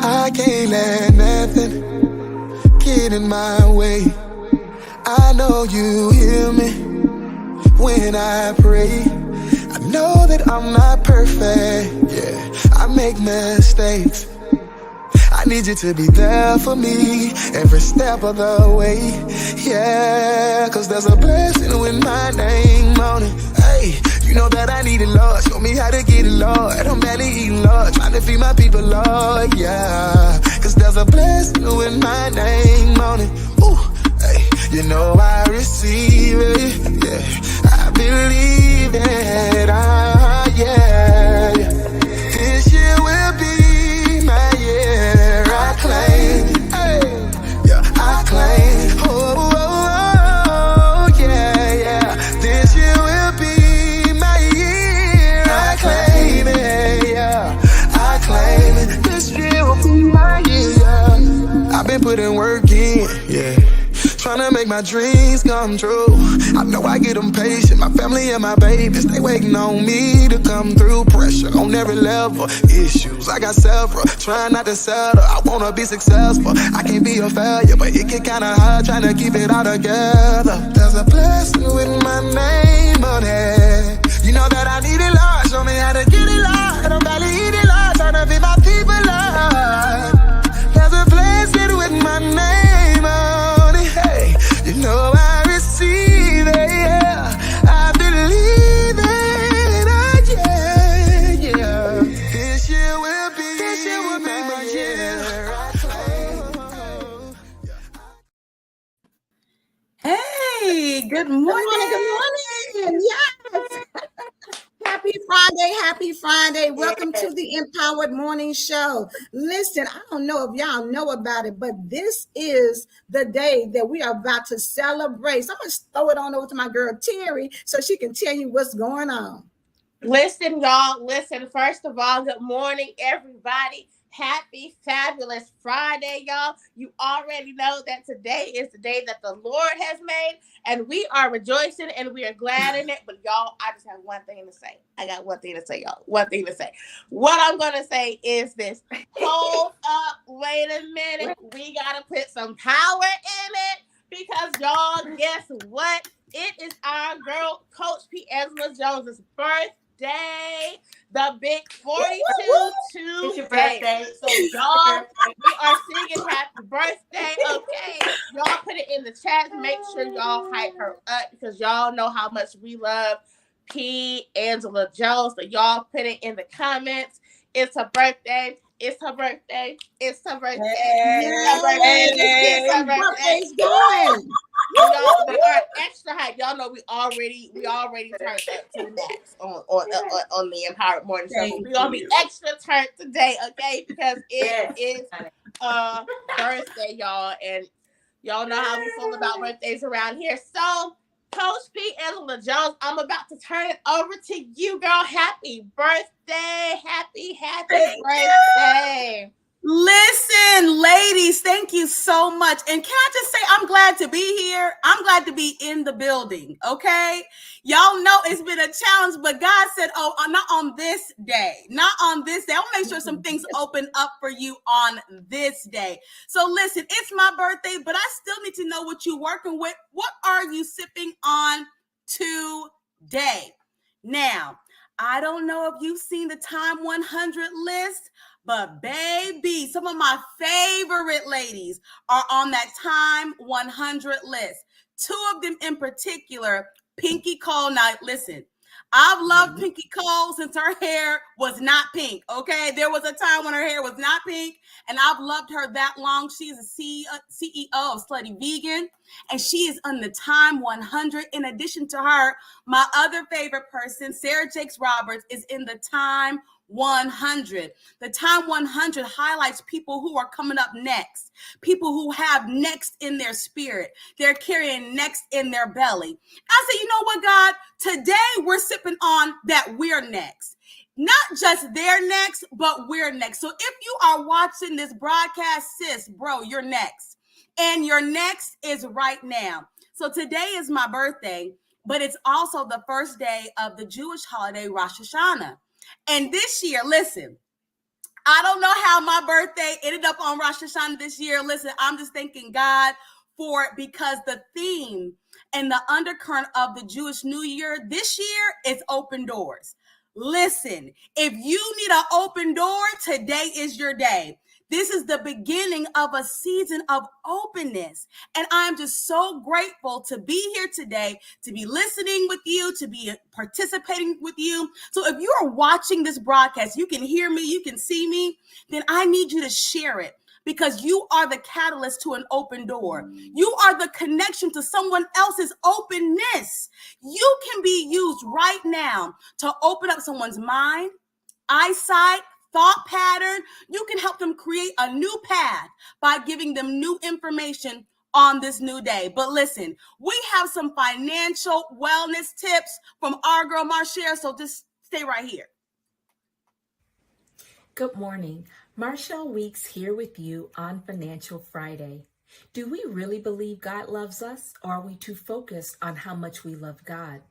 I can't let nothing get in my way. I know you hear me when I pray. I know that I'm not perfect, yeah, I make mistakes. I need you to be there for me every step of the way, yeah, cause there's a blessing with my name on it. Hey, you know that I need it, Lord. Show me how to get it, Lord. I'm barely eating, Lord. Trying to feed my people, Lord, yeah, cause there's a blessing with my name on it. Ooh, hey, you know I receive it, yeah, I believe it, yeah. This year will be my year, I claim, hey, yeah, I claim, oh, yeah, yeah. This year will be my year, I claim it, yeah, I claim it. This year will be my year, yeah. I've been putting work in, yeah, trying to make my dreams come true. I know I get impatient, my family and my babies, they waiting on me to come through. Pressure on every level, issues I got several, trying not to settle. I wanna be successful, I can't be a failure, but it get kinda hard trying to keep it all together. There's a blessing with my name on it. You know that I need it, Lord. Show me how to get it, Lord. I'm barely eating, Lord. Trying to be my people, Lord. There's a blessing with my name on it. Hey, you know I receive it, yeah, I believe it, yeah, yeah. This year will be my year, I claim. Hey, good morning. Good morning. Yes. Happy Friday. Welcome to the Empowered Morning Show. Listen, I don't know if y'all know about it, but this is the day that we are about to celebrate. So I'm going to throw it on over to my girl Terry so she can tell you what's going on. Listen, y'all. Listen, first of all, good morning, everybody. Happy, fabulous Friday, y'all. You already know that today is the day that the Lord has made, and we are rejoicing and we are glad in it. But y'all, I just have one thing to say. I got one thing to say, y'all. One thing to say. What I'm going to say is this. Hold up. Wait a minute. We got to put some power in it because, y'all, guess what? It is our girl, Coach P. Angela Jones's birthday. The big 42 It's your birthday. So y'all, we are singing happy birthday, okay? Y'all put it in the chat. Make sure y'all hype her up because y'all know how much we love P. Angela Jones. So y'all put it in the comments. It's her birthday. It's her birthday. It's her birthday. It's her birthday. It's her birthday. Birthday's going. Y'all, we are extra hype. Y'all know we already turned up to the max on the Empowered Morning Show. But we're gonna be extra turned today, okay? Because it is a birthday, y'all, and y'all know how we feel about birthdays around here. So, Coach P. Angela Jones, I'm about to turn it over to you, girl. Happy birthday! Happy birthday! Listen, ladies, thank you so much. And can I just say, I'm glad to be here. I'm glad to be in the building, okay? Y'all know it's been a challenge, but God said, oh, not on this day. Not on this day. I'll make sure some things open up for you on this day. So listen, it's my birthday, but I still need to know what you're working with. What are you sipping on today? Now, I don't know if you've seen the Time 100 list, but baby, some of my favorite ladies are on that Time 100 list. Two of them in particular, Pinky Cole. Now, listen, I've loved Pinky Cole since her hair was not pink, okay? There was a time when her hair was not pink, and I've loved her that long. She's a CEO of Slutty Vegan, and she is on the Time 100. In addition to her, my other favorite person, Sarah Jakes Roberts, is in the Time 100. The Time 100 highlights people who are coming up next, people who have next in their spirit. They're carrying next in their belly. I said, you know what, God? Today we're sipping on that we're next. Not just they're next, but we're next. So if you are watching this broadcast, sis, bro, you're next. And your next is right now. So today is my birthday, but it's also the first day of the Jewish holiday, Rosh Hashanah. And this year, listen, I don't know how my birthday ended up on Rosh Hashanah this year. Listen, I'm just thanking God for it, because the theme and the undercurrent of the Jewish New Year this year is open doors. Listen, if you need an open door, today is your day. This is the beginning of a season of openness. And I'm just so grateful to be here today, to be listening with you, to be participating with you. So if you are watching this broadcast, you can hear me, you can see me, then I need you to share it, because you are the catalyst to an open door. You are the connection to someone else's openness. You can be used right now to open up someone's mind, eyesight, thought pattern. You can help them create a new path by giving them new information on this new day. But listen, we have some financial wellness tips from our girl Marcia, so just stay right here. Good morning. Marshall Weeks here with you on Financial Friday. Do we really believe God loves us, or are we too focused on how much we love God?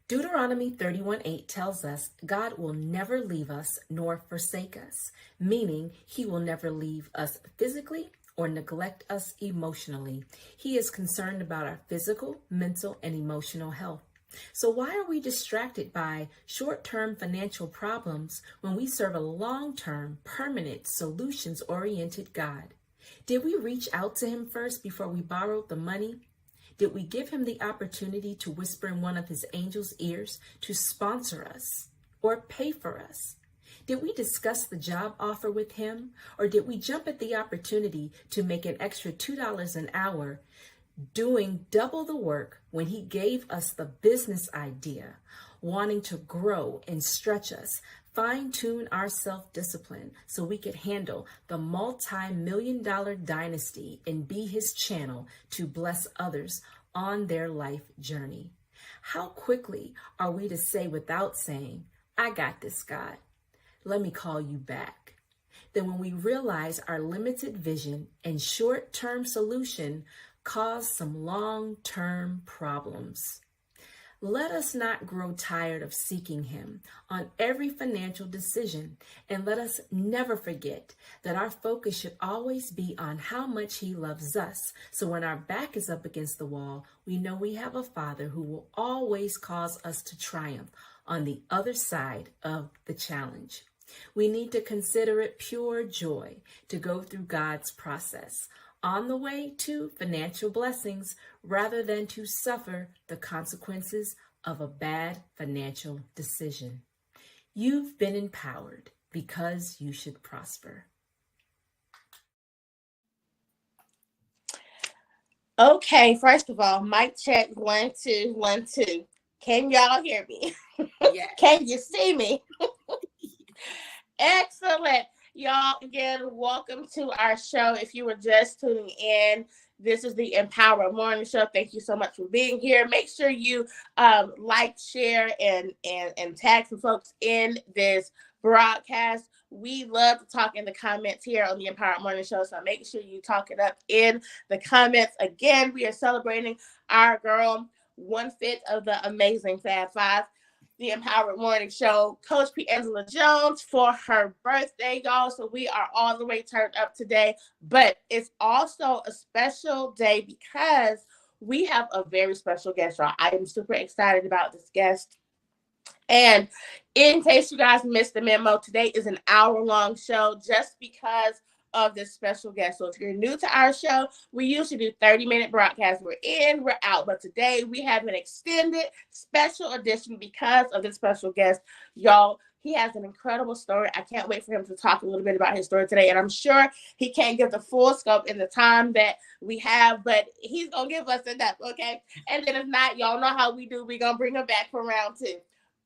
Deuteronomy 31:8 tells us God will never leave us nor forsake us, meaning he will never leave us physically or neglect us emotionally. He is concerned about our physical, mental, and emotional health. So why are we distracted by short-term financial problems when we serve a long-term, permanent, solutions-oriented God? Did we reach out to him first before we borrowed the money? Did we give him the opportunity to whisper in one of his angels' ears to sponsor us or pay for us? Did we discuss the job offer with him, or did we jump at the opportunity to make an extra $2 an hour doing double the work when he gave us the business idea, wanting to grow and stretch us, fine-tune our self-discipline so we could handle the multi-million-dollar dynasty and be his channel to bless others on their life journey? How quickly are we to say without saying, I got this, God, let me call you back? Then when we realize our limited vision and short-term solution cause some long-term problems. Let us not grow tired of seeking him on every financial decision, and let us never forget that our focus should always be on how much he loves us. So when our back is up against the wall, we know we have a Father who will always cause us to triumph on the other side of the challenge. We need to consider it pure joy to go through God's process on the way to financial blessings, rather than to suffer the consequences of a bad financial decision. You've been empowered because you should prosper. Okay, first of all, mic check 1 2 1 2. Can y'all hear me? Yes. Can you see me? Excellent. Y'all, again, welcome to our show. If you were just tuning in, this is the Empower Morning Show. Thank you so much for being here. Make sure you like, share, and tag some folks in this broadcast. We love to talk in the comments here on the Empower Morning Show, so make sure you talk it up in the comments. Again, we are celebrating our girl, 1/5 of the amazing Fab Five, the Empowered Morning Show, Coach P. Angela Jones, for her birthday, y'all. So we are all the way turned up today. But it's also a special day because we have a very special guest, y'all. I am super excited about this guest. And in case you guys missed the memo, today is an hour-long show just because of this special guest. So if you're new to our show, we usually do 30-minute broadcasts. We're in, we're out. But today we have an extended special edition because of this special guest. Y'all, he has an incredible story. I can't wait for him to talk a little bit about his story today. And I'm sure he can't give the full scope in the time that we have, but he's going to give us enough, okay? And then if not, y'all know how we do. We're going to bring him back for round 2.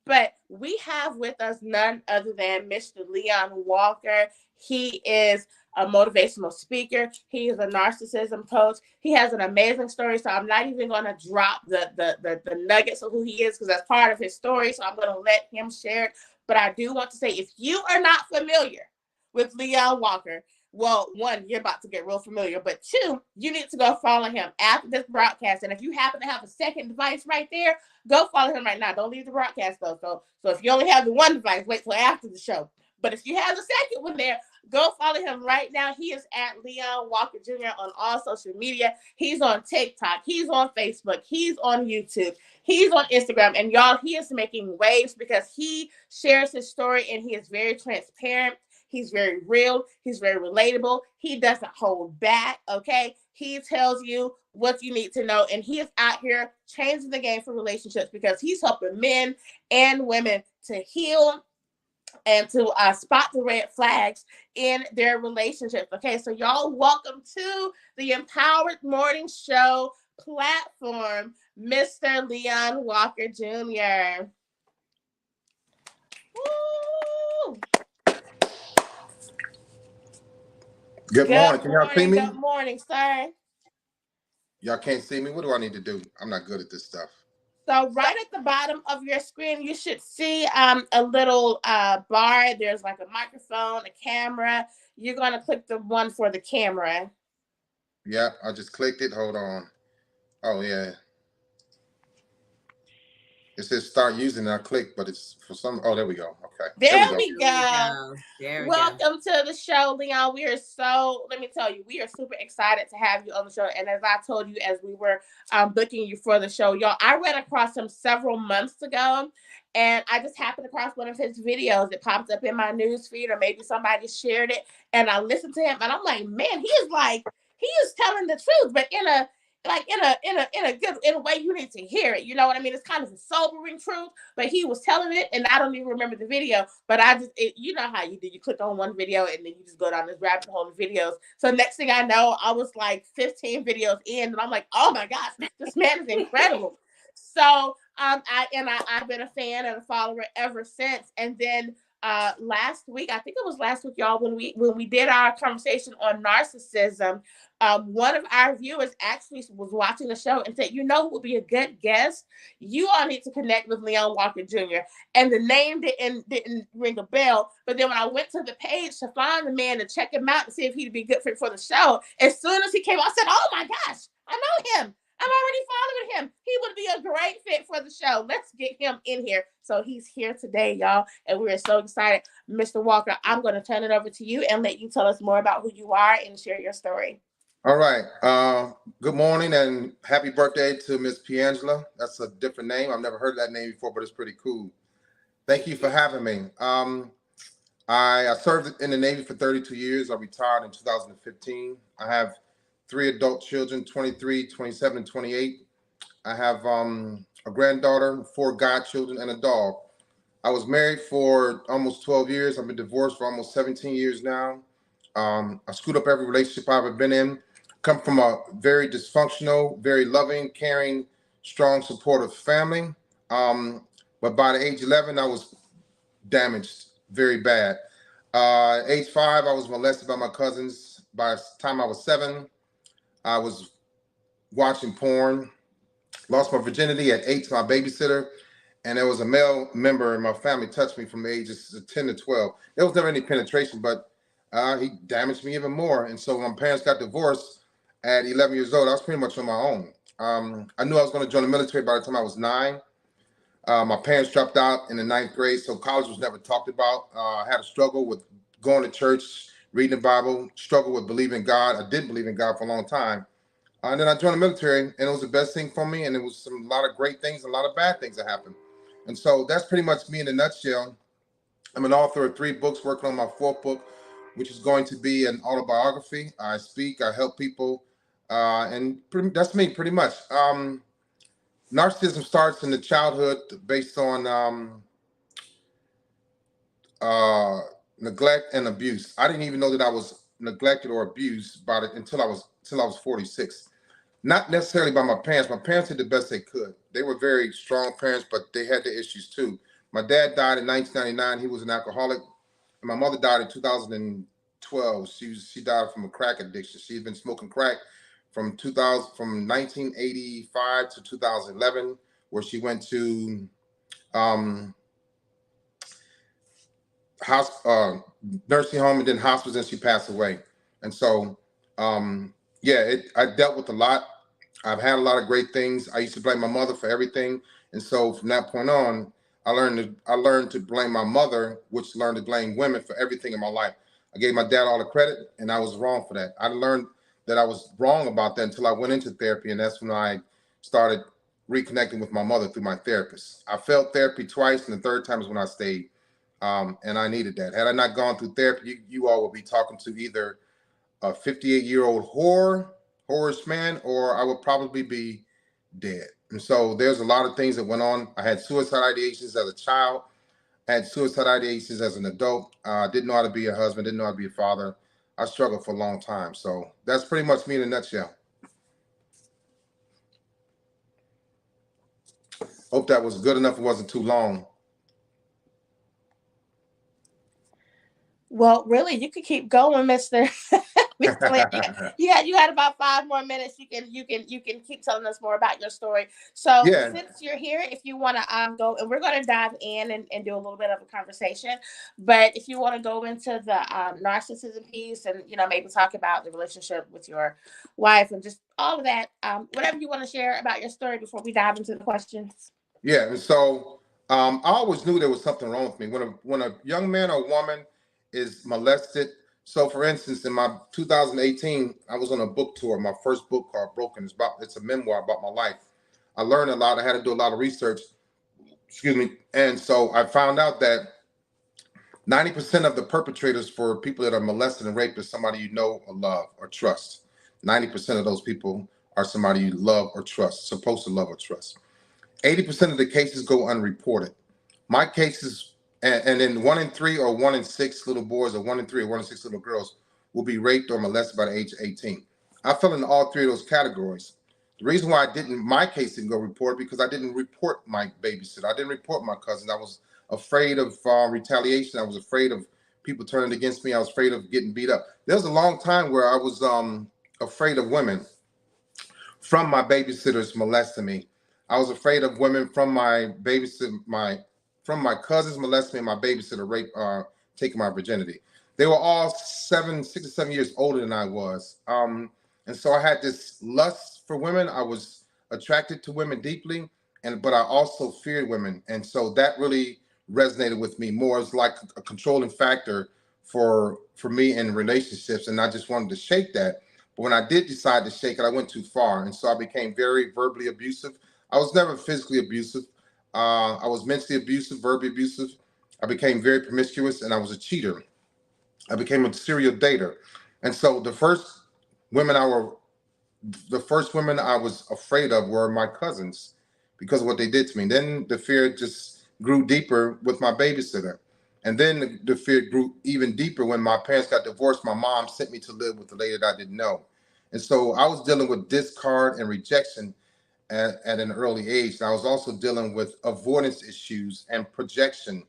But we have with us none other than Mr. Leon Walker. He is a motivational speaker. He is a narcissism coach. He has an amazing story. So I'm not even going to drop the nuggets of who he is because that's part of his story. So I'm going to let him share it. But I do want to say, if you are not familiar with Leon Walker, well, 1, you're about to get real familiar, but 2, you need to go follow him after this broadcast. And if you happen to have a second device right there, go follow him right now. Don't leave the broadcast though. So if you only have the one device, wait till after the show. But if you have the second one there, go follow him right now. He is at Leon Walker Jr. on all social media. He's on TikTok. He's on Facebook. He's on YouTube. He's on Instagram. And y'all, he is making waves because he shares his story and he is very transparent. He's very real. He's very relatable. He doesn't hold back, okay? He tells you what you need to know. And he is out here changing the game for relationships because he's helping men and women to heal and to spot the red flags in their relationships. Okay, so y'all, welcome to the Empowered Morning Show platform, Mr. Leon Walker Jr. Woo! Good morning. Can y'all see me? Good morning, sir. Y'all can't see me? What do I need to do? I'm not good at this stuff. So right at the bottom of your screen, you should see a little bar. There's like a microphone, a camera. You're going to click the one for the camera. Yeah, I just clicked it. Hold on. Oh, yeah. It says start using. I click, but it's for some. Oh, there we go. Okay. There we go. Welcome to the show, Leon. Let me tell you, we are super excited to have you on the show. And as I told you, as we were booking you for the show, y'all, I ran across him several months ago. And I just happened across one of his videos. It popped up in my news feed, or maybe somebody shared it. And I listened to him, and I'm like, man, he is telling the truth, but in a way you need to hear it. You know what I mean? It's kind of a sobering truth, but he was telling it, and I don't even remember the video. But you know how you do. You click on one video, and then you just go down this rabbit hole of videos. So next thing I know, I was like 15 videos in, and I'm like, oh my gosh, this man is incredible. So I've been a fan and a follower ever since. And then last week, I think it was last week, y'all, when we did our conversation on narcissism, one of our viewers actually was watching the show and said, you know who would be a good guest? You all need to connect with Leon Walker Jr. And the name didn't ring a bell. But then when I went to the page to find the man to check him out to see if he'd be good fit for the show, as soon as he came, I said, oh my gosh, I know him. I'm already following him. He would be a great fit for the show. Let's get him in here. So he's here today, y'all, and we're so excited. Mr. Walker, I'm going to turn it over to you and let you tell us more about who you are and share your story. All right. Good morning and happy birthday to Miss Piangela. That's a different name. I've never heard that name before, but it's pretty cool. Thank you for having me. I served in the Navy for 32 years. I retired in 2015. I have 3 adult children, 23, 27, and 28. I have a granddaughter, 4 godchildren, and a dog. I was married for almost 12 years. I've been divorced for almost 17 years now. I screwed up every relationship I've ever been in. Come from a very dysfunctional, very loving, caring, strong, supportive family. But by the age 11, I was damaged very bad. Age 5, I was molested by my cousins. By the time I was 7, I was watching porn, lost my virginity at 8 to my babysitter, and there was a male member in my family touched me from the ages of 10 to 12. There was never any penetration, but he damaged me even more. And so when my parents got divorced at 11 years old, I was pretty much on my own. I knew I was going to join the military by the time I was 9. My parents dropped out in the 9th grade, so college was never talked about. I had a struggle with going to church, reading the Bible, struggle with believing God. I didn't believe in God for a long time. And then I joined the military, and it was the best thing for me. And it was a lot of great things, a lot of bad things that happened. And so that's pretty much me in a nutshell. I'm an author of 3 books, working on my 4th book, which is going to be an autobiography. I speak, I help people, and that's me pretty much. Narcissism starts in the childhood based on neglect and abuse. I didn't even know that I was neglected or abused until I was 46. Not necessarily by my parents. My parents did the best they could. They were very strong parents, but they had their issues too. My dad died in 1999. He was an alcoholic. And my mother died in 2012. She died from a crack addiction. She had been smoking crack from 1985 to 2011, where she went to nursing home and then hospice, and she passed away. And so, I dealt with a lot. I've had a lot of great things. I used to blame my mother for everything. And so from that point on, I learned to blame my mother, which learned to blame women for everything in my life. I gave my dad all the credit, and I was wrong for that. I learned that I was wrong about that until I went into therapy, and that's when I started reconnecting with my mother through my therapist. I failed therapy twice, and the third time is when I stayed, and I needed that. Had I not gone through therapy, you all would be talking to either a 58-year-old whorish man, or I would probably be dead. And so there's a lot of things that went on. I had suicide ideations as a child, had suicide ideations as an adult. Didn't know how to be a husband, didn't know how to be a father. I struggled for a long time. So that's pretty much me in a nutshell. Hope that was good enough. It wasn't too long. Well, really, you could keep going, Mr. Mr. Lynn. You got about 5 more minutes. You can keep telling us more about your story. So Yeah. since you're here, if you want to go, and we're going to dive in and do a little bit of a conversation, but if you want to go into the narcissism piece and maybe talk about the relationship with your wife and just all of that, whatever you want to share about your story before we dive into the questions. Yeah. And so I always knew there was something wrong with me. When a young man or woman is molested. So for instance, in my 2018, I was on a book tour. My first book called Broken. It's a memoir about my life. I learned a lot. I had to do a lot of research. Excuse me. And so I found out that 90% of the perpetrators for people that are molested and raped is somebody you know or love or trust. 90% of those people are somebody you love or trust, supposed to love or trust. 80% of the cases go unreported. My cases, and then 1 in 3 or 1 in 6 little boys, or 1 in 3 or 1 in 6 little girls will be raped or molested by the age of 18. I fell in all 3 of those categories. The reason why my case didn't go reported because I didn't report my babysitter. I didn't report my cousin. I was afraid of retaliation. I was afraid of people turning against me. I was afraid of getting beat up. There was a long time where I was afraid of women from my babysitters molesting me. I was afraid of women from my cousins molesting me and my babysitter taking my virginity. They were all 6 or 7 years older than I was. And so I had this lust for women. I was attracted to women deeply, but I also feared women. And so that really resonated with me more. It's like a controlling factor for me in relationships. And I just wanted to shake that. But when I did decide to shake it, I went too far. And so I became very verbally abusive. I was never physically abusive. I was mentally abusive, verbally abusive. I became very promiscuous, and I was a cheater. I became a serial dater. And so the first women I was afraid of were my cousins because of what they did to me. Then the fear just grew deeper with my babysitter. And then the fear grew even deeper when my parents got divorced. My mom sent me to live with a lady that I didn't know. And so I was dealing with discard and rejection at an early age. And I was also dealing with avoidance issues and projection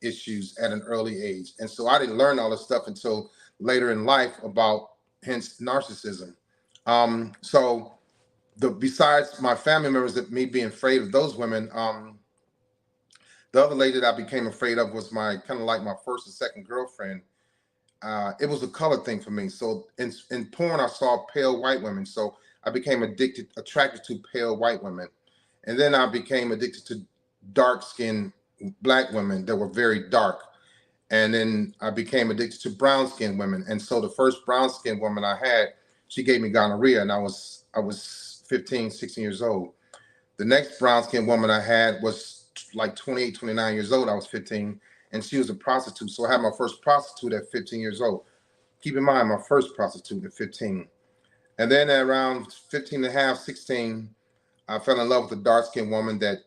issues at an early age. And so I didn't learn all this stuff until later in life about, hence, narcissism. So besides my family members, that me being afraid of those women, the other lady that I became afraid of was my kind of like my first and second girlfriend. It was a color thing for me. So in porn, I saw pale white women. So I became attracted to pale white women. And then I became addicted to dark-skinned black women that were very dark. And then I became addicted to brown-skinned women. And so the first brown-skinned woman I had, she gave me gonorrhea, and I was 15, 16 years old. The next brown-skinned woman I had was like 28, 29 years old. I was 15, and she was a prostitute. So I had my first prostitute at 15 years old. Keep in mind, my first prostitute at 15. And then at around 15 and a half, 16, I fell in love with a dark-skinned woman that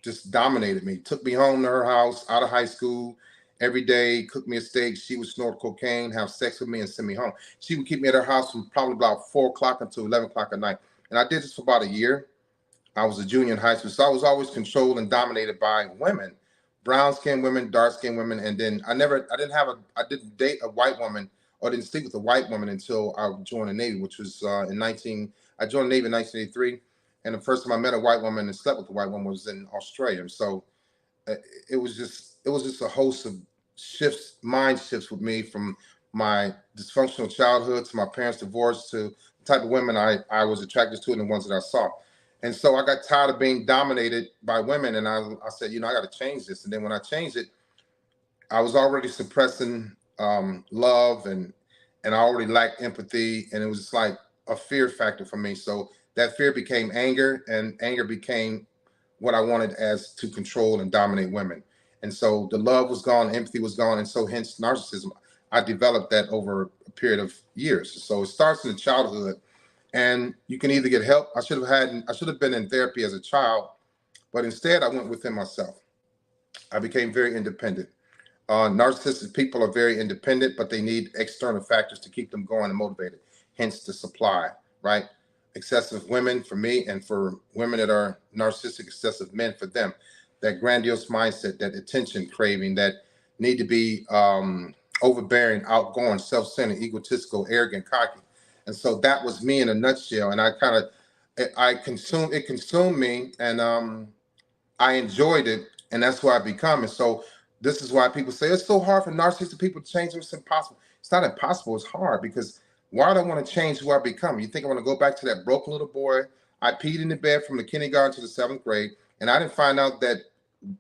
just dominated me. Took me home to her house out of high school every day, cooked me a steak. She would snort cocaine, have sex with me, and send me home. She would keep me at her house from probably about 4 o'clock until 11 o'clock at night. And I did this for about a year. I was a junior in high school, so I was always controlled and dominated by women, brown-skinned women, dark-skinned women. And then I didn't date a white woman or didn't sleep with a white woman until I joined the Navy, which was I joined the Navy in 1983. And the first time I met a white woman and slept with a white woman was in Australia. And so it was just a host of mind shifts with me, from my dysfunctional childhood to my parents' divorce to the type of women I was attracted to and the ones that I saw. And so I got tired of being dominated by women. And I said, I got to change this. And then when I changed it, I was already suppressing love, and I already lacked empathy. And it was just like a fear factor for me. So that fear became anger, and anger became what I wanted as to control and dominate women. And so the love was gone, empathy was gone. And so hence narcissism. I developed that over a period of years. So it starts in childhood, and you can either get help. I should have been in therapy as a child, but instead I went within myself. I became very independent. Narcissistic people are very independent, but they need external factors to keep them going and motivated. Hence the supply, right? Excessive women for me, and for women that are narcissistic, excessive men for them. That grandiose mindset, that attention craving, that need to be overbearing, outgoing, self-centered, egotistical, arrogant, cocky. And so that was me in a nutshell. And it consumed me, and I enjoyed it, and that's who I become. And so this is why people say it's so hard for narcissistic people to change. It's impossible. It's not impossible. It's hard, because why do I want to change who I become? You think I want to go back to that broken little boy? I peed in the bed from the kindergarten to the 7th grade, and I didn't find out that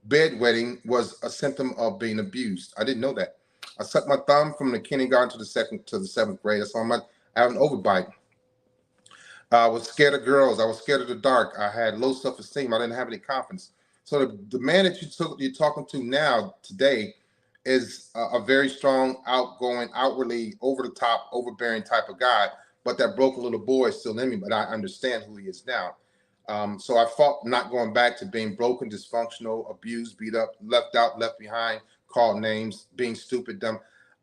bedwetting was a symptom of being abused. I didn't know that. I sucked my thumb from the kindergarten to the 7th grade. That's why I have an overbite. I was scared of girls. I was scared of the dark. I had low self-esteem. I didn't have any confidence. So the man that you're talking to now today is a very strong, outgoing, outwardly over the top, overbearing type of guy. But that broken little boy is still in me. But I understand who he is now. So I fought not going back to being broken, dysfunctional, abused, beat up, left out, left behind, called names, being stupid, dumb.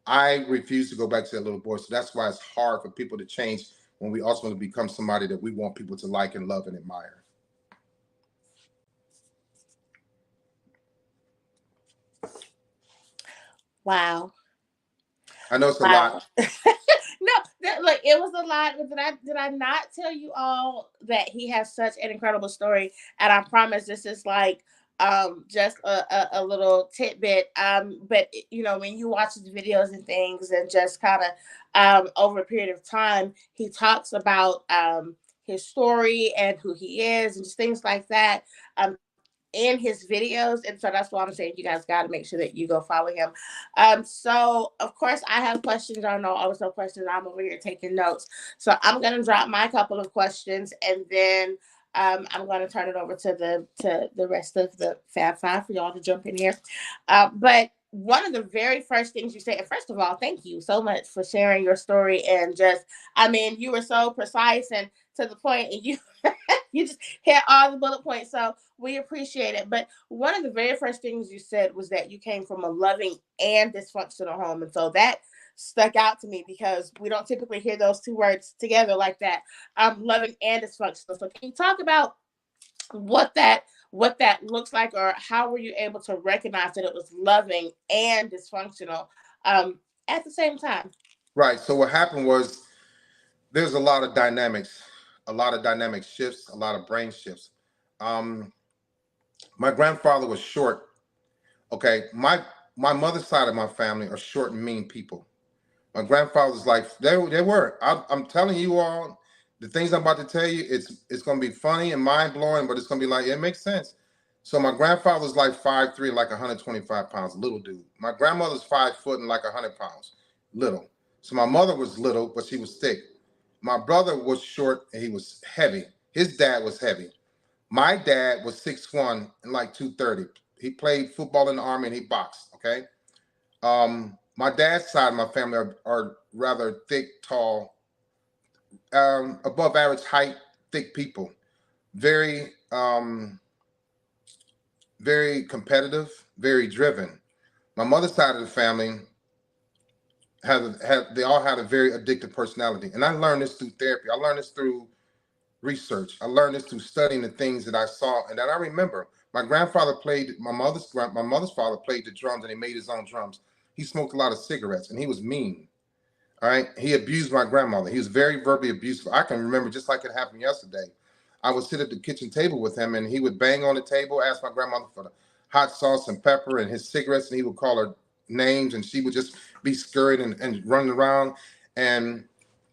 I refuse to go back to that little boy. So that's why it's hard for people to change when we ultimately become somebody that we want people to like and love and admire. Wow. I know it's a lot. No, look, it was a lot. Did I not tell you all that he has such an incredible story? And I promise this is like just a little tidbit. But when you watch the videos and things, and just kind of over a period of time, he talks about his story and who he is and just things like that. In his videos, and so that's why I'm saying you guys got to make sure that you go follow him. So of course I have questions. I know also questions. I'm over here taking notes, so I'm gonna drop my couple of questions, and then I'm going to turn it over to the rest of the Fab Five for y'all to jump in here. But one of the very first things you say, and first of all, thank you so much for sharing your story, and you were so precise and to the point, and you you just hit all the bullet points. So we appreciate it. But one of the very first things you said was that you came from a loving and dysfunctional home. And so that stuck out to me, because we don't typically hear those two words together like that. Loving and dysfunctional. So can you talk about what that looks like, or how were you able to recognize that it was loving and dysfunctional at the same time? Right. So what happened was, there's a lot of dynamic shifts, a lot of brain shifts. My grandfather was short. Okay. My mother's side of my family are short and mean people. My grandfather's like, they were. I'm telling you all, the things I'm about to tell you, it's going to be funny and mind blowing, but it's going to be like, it makes sense. So my grandfather's like 5'3", like 125 pounds, little dude. My grandmother's 5 foot and like 100 pounds, little. So my mother was little, but she was thick. My brother was short and he was heavy. His dad was heavy. My dad was 6'1" and like 230. He played football in the Army and he boxed. Okay. My dad's side of my family are rather thick, tall, above average height, thick people. Very, very competitive, very driven. My mother's side of the family they all had a very addictive personality. And I learned this through therapy. I learned this through research. I learned this through studying the things that I saw and that I remember. My grandfather played, my mother's father played the drums, and he made his own drums. He smoked a lot of cigarettes, and he was mean. All right. He abused my grandmother. He was very verbally abusive. I can remember just like it happened yesterday. I would sit at the kitchen table with him, and he would bang on the table, ask my grandmother for the hot sauce and pepper and his cigarettes, and he would call her names, and she would just be scurried and running around. And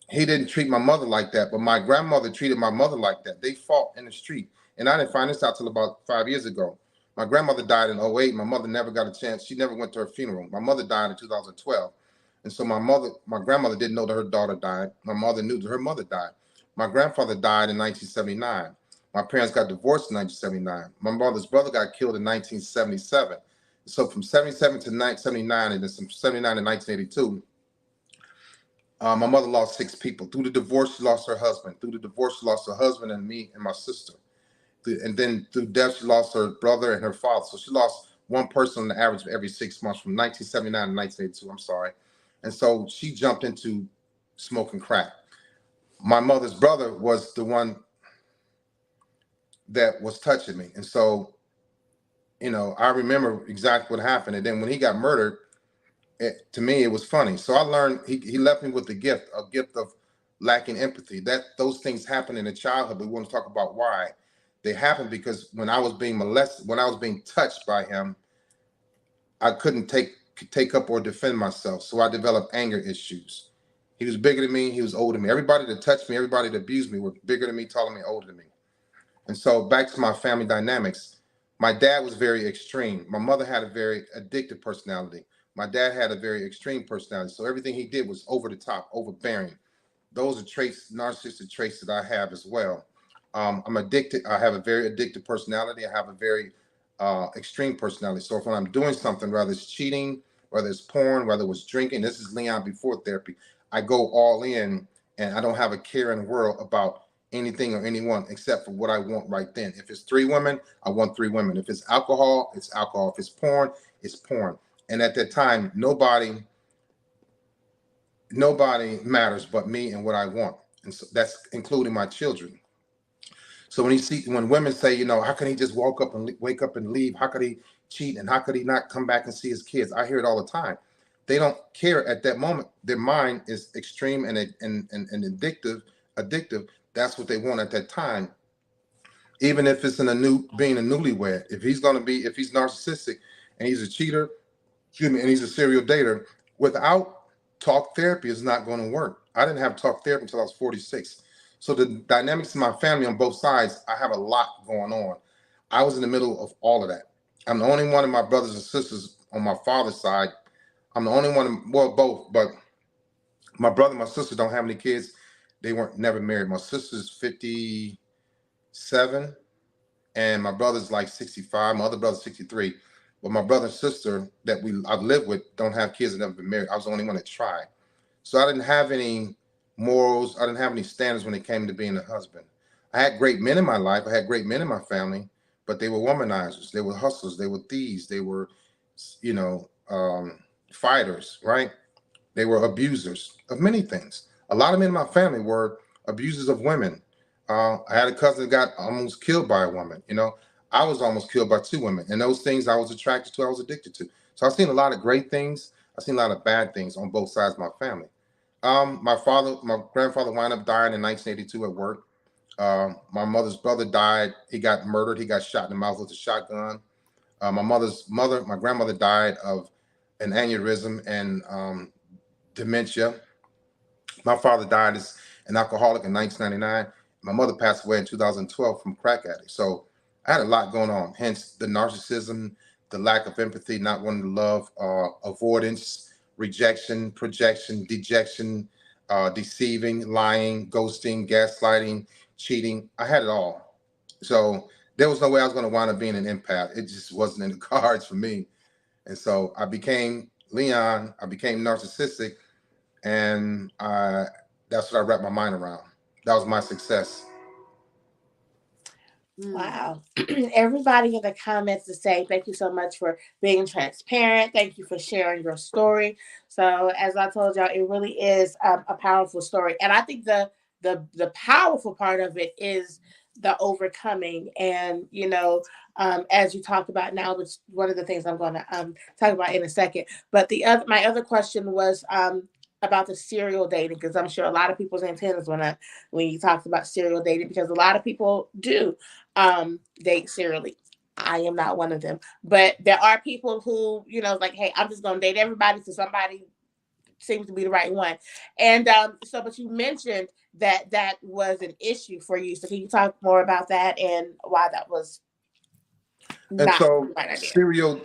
he didn't treat my mother like that, but my grandmother treated my mother like that. They fought in the street. And I didn't find this out till about 5 years ago. My grandmother died in '08. My mother never got a chance. She never went to her funeral. My mother died in 2012. And so my grandmother didn't know that her daughter died. My mother knew that her mother died. My grandfather died in 1979. My parents got divorced in 1979. My mother's brother got killed in 1977. So from 77 to 79, and then from 79 to 1982, my mother lost 6 people. Through the divorce, she lost her husband. Through the divorce, she lost her husband and me and my sister. And then through death, she lost her brother and her father. So she lost one person on the average of every 6 months from 1979 to 1982. I'm sorry. And so she jumped into smoking crack. My mother's brother was the one that was touching me. And so, I remember exactly what happened. And then when he got murdered, to me, it was funny. So I learned he left me with a gift of lacking empathy. That those things happen in the childhood. We want to talk about why they happen, because when I was being molested, when I was being touched by him, I couldn't take up or defend myself. So I developed anger issues. He was bigger than me. He was older than me. Everybody that touched me, everybody that abused me, were bigger than me, taller than me, older than me. And so back to my family dynamics. My dad was very extreme. My mother had a very addictive personality. My dad had a very extreme personality. So everything he did was over the top, overbearing. Those are traits, narcissistic traits that I have as well. I'm addicted. I have a very addictive personality. I have a very extreme personality. So if when I'm doing something, whether it's cheating, whether it's porn, whether it was drinking, this is Leon before therapy, I go all in, and I don't have a care in the world about anything or anyone except for what I want right then. If it's 3 women, I want 3 women. If it's alcohol, it's alcohol. If it's porn, it's porn. And at that time, nobody matters but me and what I want. And so that's including my children. So when women say, how can he just wake up and leave? How could he cheat? And how could he not come back and see his kids? I hear it all the time. They don't care at that moment. Their mind is extreme and addictive. That's what they want at that time. Even if it's being a newlywed, if he's narcissistic and he's a cheater, and he's a serial dater, without talk therapy is not going to work. I didn't have talk therapy until I was 46. So the dynamics in my family on both sides, I have a lot going on. I was in the middle of all of that. I'm the only one of my brothers and sisters on my father's side. I'm the only one, well, both, but my brother and my sister don't have any kids. They weren't never married. My sister's 57 and my brother's like 65. My other brother's 63. But my brother and sister that I've lived with don't have kids and never been married. I was the only one that tried. So I didn't have any morals. I didn't have any standards when it came to being a husband. I had great men in my life. I had great men in my family, but they were womanizers. They were hustlers. They were thieves. They were, fighters, right? They were abusers of many things. A lot of men in my family were abusers of women. I had a cousin that got almost killed by a woman. I was almost killed by 2 women. And those things I was attracted to, I was addicted to. So I've seen a lot of great things. I've seen a lot of bad things on both sides of my family. My grandfather wound up dying in 1982 at work. My mother's brother died. He got murdered. He got shot in the mouth with a shotgun. My grandmother died of an aneurysm and dementia. My father died as an alcoholic in 1999. My mother passed away in 2012 from crack addict. So I had a lot going on. Hence the narcissism, the lack of empathy, not wanting to love, avoidance, rejection, projection, dejection, deceiving, lying, ghosting, gaslighting, cheating. I had it all. So there was no way I was going to wind up being an empath. It just wasn't in the cards for me. And so I became Leon. I became narcissistic. And that's what I wrapped my mind around. That was my success. Wow. Everybody in the comments is saying thank you so much for being transparent. Thank you for sharing your story. So as I told y'all, it really is a powerful story. And I think the powerful part of it is the overcoming. And, as you talk about now, which one of the things I'm going to talk about in a second. But my other question was about the serial dating, because I'm sure a lot of people's antennas went up when you talked about serial dating, because a lot of people do date serially. I am not one of them, but there are people who, like, hey, I'm just going to date everybody so somebody seems to be the right one. And so, but you mentioned that was an issue for you. So can you talk more about that and why that was And not so the right idea?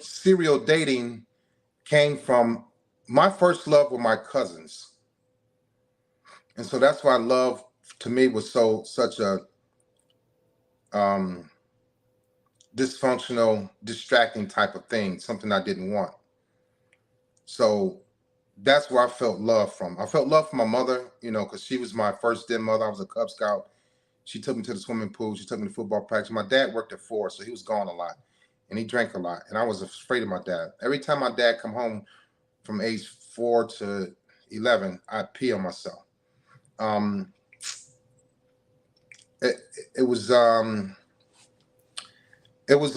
serial dating came from my first love with my cousins. And so that's why love to me was such a um, dysfunctional, distracting type of thing, something I didn't want. So that's where I felt love from. I felt love from my mother, because she was my first dead mother. I was a Cub Scout. She took me to the swimming pool. She took me to football practice. My dad worked at Ford, so he was gone a lot, and he drank a lot. And I was afraid of my dad. Every time my dad come home from age 4 to 11, I'd pee on myself. Um, it, it was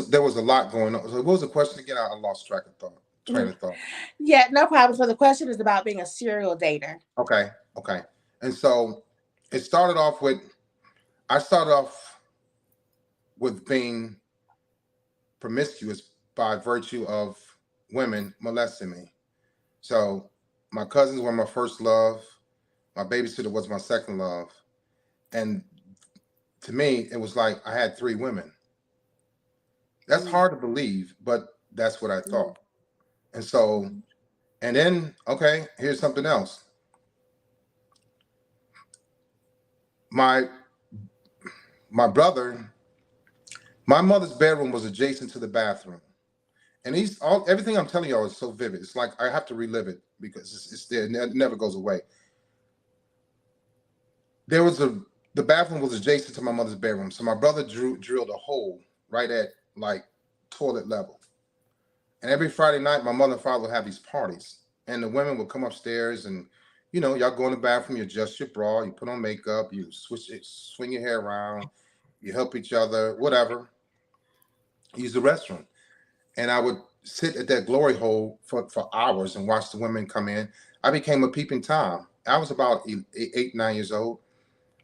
there was a lot going on. So what was the question again? I lost train of thought. Yeah, no problem. So the question is about being a serial dater. Okay. And so it started off with I started off with being promiscuous by virtue of women molesting me. So my cousins were my first love. My babysitter was my second love. And to me, it was like I had 3 women. That's hard to believe, but that's what I thought. And so, and then, okay, here's something else. My brother, my mother's bedroom was adjacent to the bathroom. And everything I'm telling y'all is so vivid. It's like I have to relive it because it's there. It never goes away. The bathroom was adjacent to my mother's bedroom. So my brother drilled a hole right at like toilet level. And every Friday night, my mother and father would have these parties. And the women would come upstairs and, y'all go in the bathroom, you adjust your bra, you put on makeup, you swing your hair around, you help each other, whatever. Use the restroom. And I would sit at that glory hole for hours and watch the women come in. I became a peeping Tom. I was about 8, 9 years old,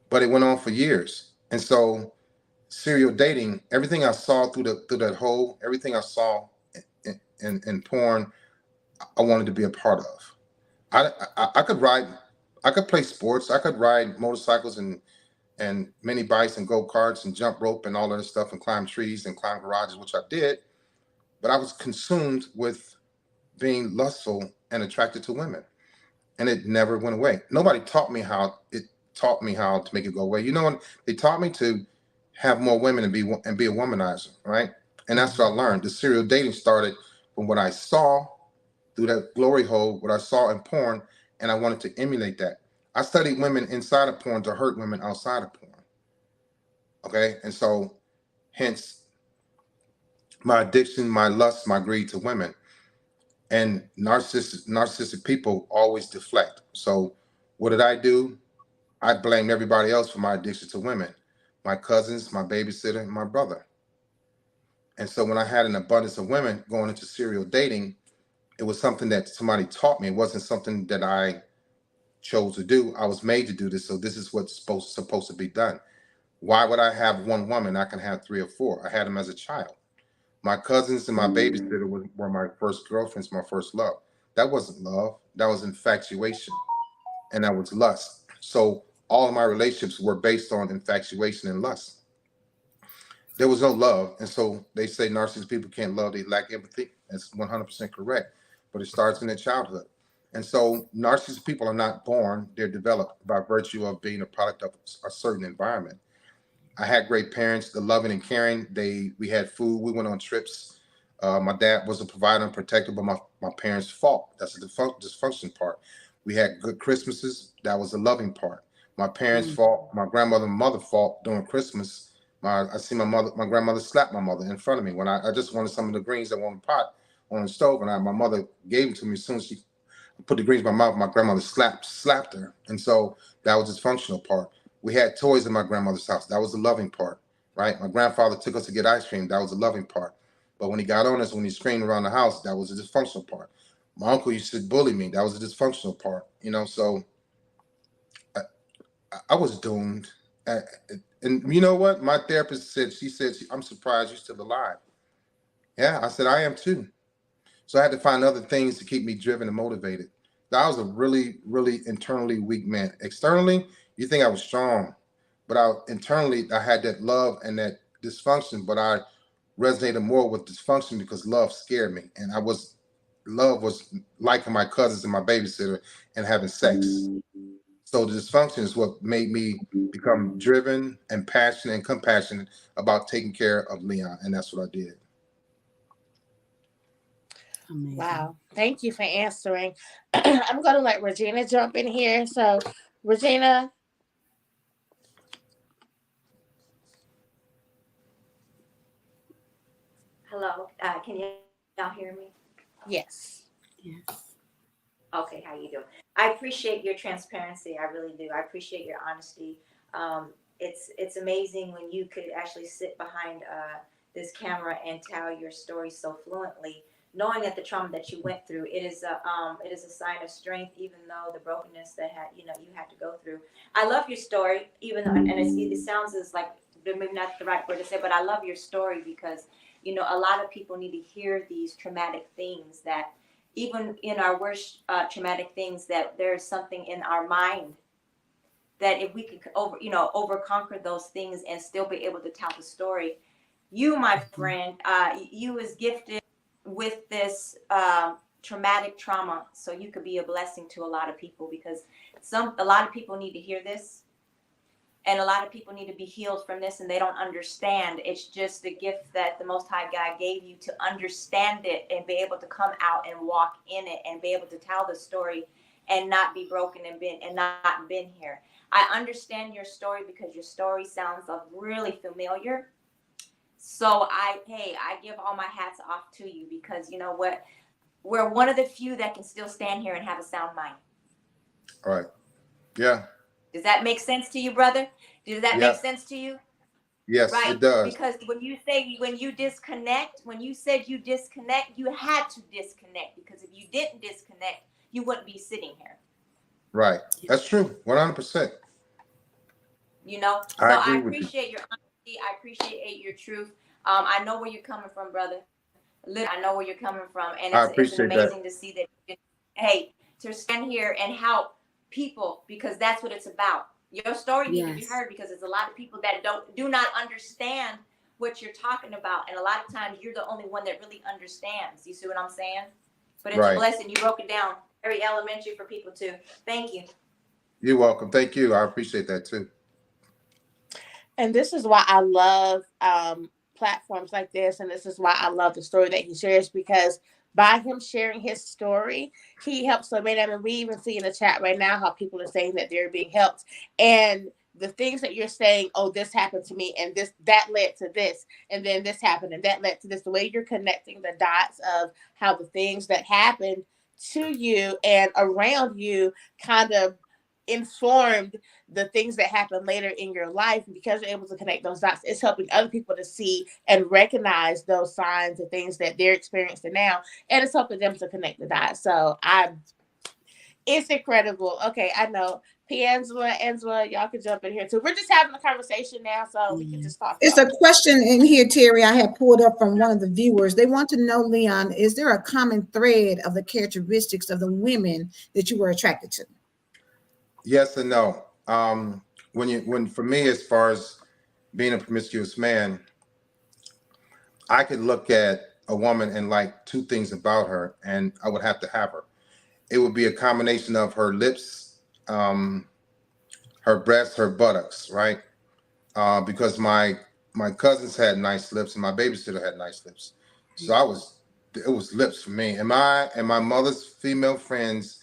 but it went on for years. And so serial dating, everything I saw through that hole, everything I saw in porn, I wanted to be a part of. I could ride, I could play sports, I could ride motorcycles and mini bikes and go karts and jump rope and all that stuff and climb trees and climb garages, which I did. But I was consumed with being lustful and attracted to women, and it never went away. Nobody taught me how. It taught me how to make it go away. They taught me to have more women and be a womanizer, right? And that's what I learned. The serial dating started from what I saw through that glory hole, what I saw in porn, and I wanted to emulate that. I studied women inside of porn to hurt women outside of porn. Okay, and so hence my addiction, my lust, my greed to women. And narcissistic people always deflect. So what did I do? I blamed everybody else for my addiction to women, my cousins, my babysitter, and my brother. And so when I had an abundance of women going into serial dating, it was something that somebody taught me. It wasn't something that I chose to do. I was made to do this. So this is what's supposed to be done. Why would I have one woman? I can have 3 or 4. I had them as a child. My cousins and my babysitter were my first girlfriends, my first love. That wasn't love. That was infatuation. And that was lust. So all of my relationships were based on infatuation and lust. There was no love. And so they say narcissistic people can't love, they lack empathy. That's 100% correct. But it starts in their childhood. And so narcissistic people are not born, they're developed by virtue of being a product of a certain environment. I had great parents, the loving and caring. We had food. We went on trips. My dad was a provider and protector, but my parents fought. That's the dysfunction part. We had good Christmases. That was the loving part. My parents fought. My grandmother and mother fought during Christmas. I see my grandmother slap my mother in front of me when I just wanted some of the greens that were on the pot on the stove, and my mother gave them to me as soon as she put the greens in my mouth. My grandmother slapped her, and so that was the dysfunctional part. We had toys in my grandmother's house. That was the loving part, right? My grandfather took us to get ice cream. That was the loving part. But when he got on us, when he screamed around the house, that was the dysfunctional part. My uncle used to bully me. That was the dysfunctional part, So I was doomed. And you know what? My therapist said, I'm surprised you're still alive. Yeah, I said, I am too. So I had to find other things to keep me driven and motivated. I was a really, really internally weak man. Externally, you think I was strong, but internally I had that love and that dysfunction. But I resonated more with dysfunction because love scared me, and love was liking my cousins and my babysitter and having sex. So the dysfunction is what made me become driven and passionate and compassionate about taking care of Leon, and that's what I did. Amazing. Wow. Thank you for answering. I'm going to let Regina jump in here. So, Regina. Hello, can y'all hear me? Yes. Yes. Okay, how you doing? I appreciate your transparency. I really do. I appreciate your honesty. It's amazing when you could actually sit behind this camera and tell your story so fluently, knowing that the trauma that you went through. It is a sign of strength, even though the brokenness that you had to go through. I love your story, even though, and it sounds as like maybe not the right word to say, but I love your story because a lot of people need to hear these traumatic things, that even in our worst traumatic things, that there's something in our mind that if we could over conquer those things and still be able to tell the story. You, my friend, you was gifted with this traumatic trauma, so you could be a blessing to a lot of people, because a lot of people need to hear this. And a lot of people need to be healed from this, and they don't understand. It's just a gift that the Most High God gave you to understand it and be able to come out and walk in it and be able to tell the story and not be broken and not been here. I understand your story because your story sounds really familiar. So I give all my hats off to you, because you know what? We're one of the few that can still stand here and have a sound mind. All right. Yeah. Does that make sense to you, brother? Does that make sense to you? Yes, right? It does. Because when you said you disconnect, you had to disconnect, because if you didn't disconnect, you wouldn't be sitting here. Right. That's true. 100%. So I appreciate your honesty. I appreciate your truth. I know where you're coming from, brother. Literally, I know where you're coming from, and it's amazing to see that. Hey, to stand here and help people, because that's what it's about. Your story needs to be heard, because there's a lot of people that do not understand what you're talking about, and a lot of times you're the only one that really understands. You see what I'm saying? But it's a blessing. You broke it down very elementary for people too. Thank you. You're welcome. Thank you. I appreciate that too. And this is why I love platforms like this, and this is why I love the story that he shares, because by him sharing his story, he helps so many. I mean, we even see in the chat right now how people are saying that they're being helped. And the things that you're saying, oh, this happened to me, and that led to this, and then this happened, and that led to this. The way you're connecting the dots of how the things that happened to you and around you kind of informed the things that happen later in your life. And because you're able to connect those dots, it's helping other people to see and recognize those signs and things that they're experiencing now, and it's helping them to connect the dots. So it's incredible. Okay, I know Angela, y'all can jump in here too. We're just having a conversation now, so we can just talk. It's a question in here, Terry, I had pulled up from one of the viewers. They want to know, Leon, is there a common thread of the characteristics of the women that you were attracted to? Yes and no. When for me, as far as being a promiscuous man, I could look at a woman and like two things about her, and I would have to have her. It would be a combination of her lips, her breasts, her buttocks, right? Because my cousins had nice lips and my babysitter had nice lips, so it was lips for me. And my mother's female friends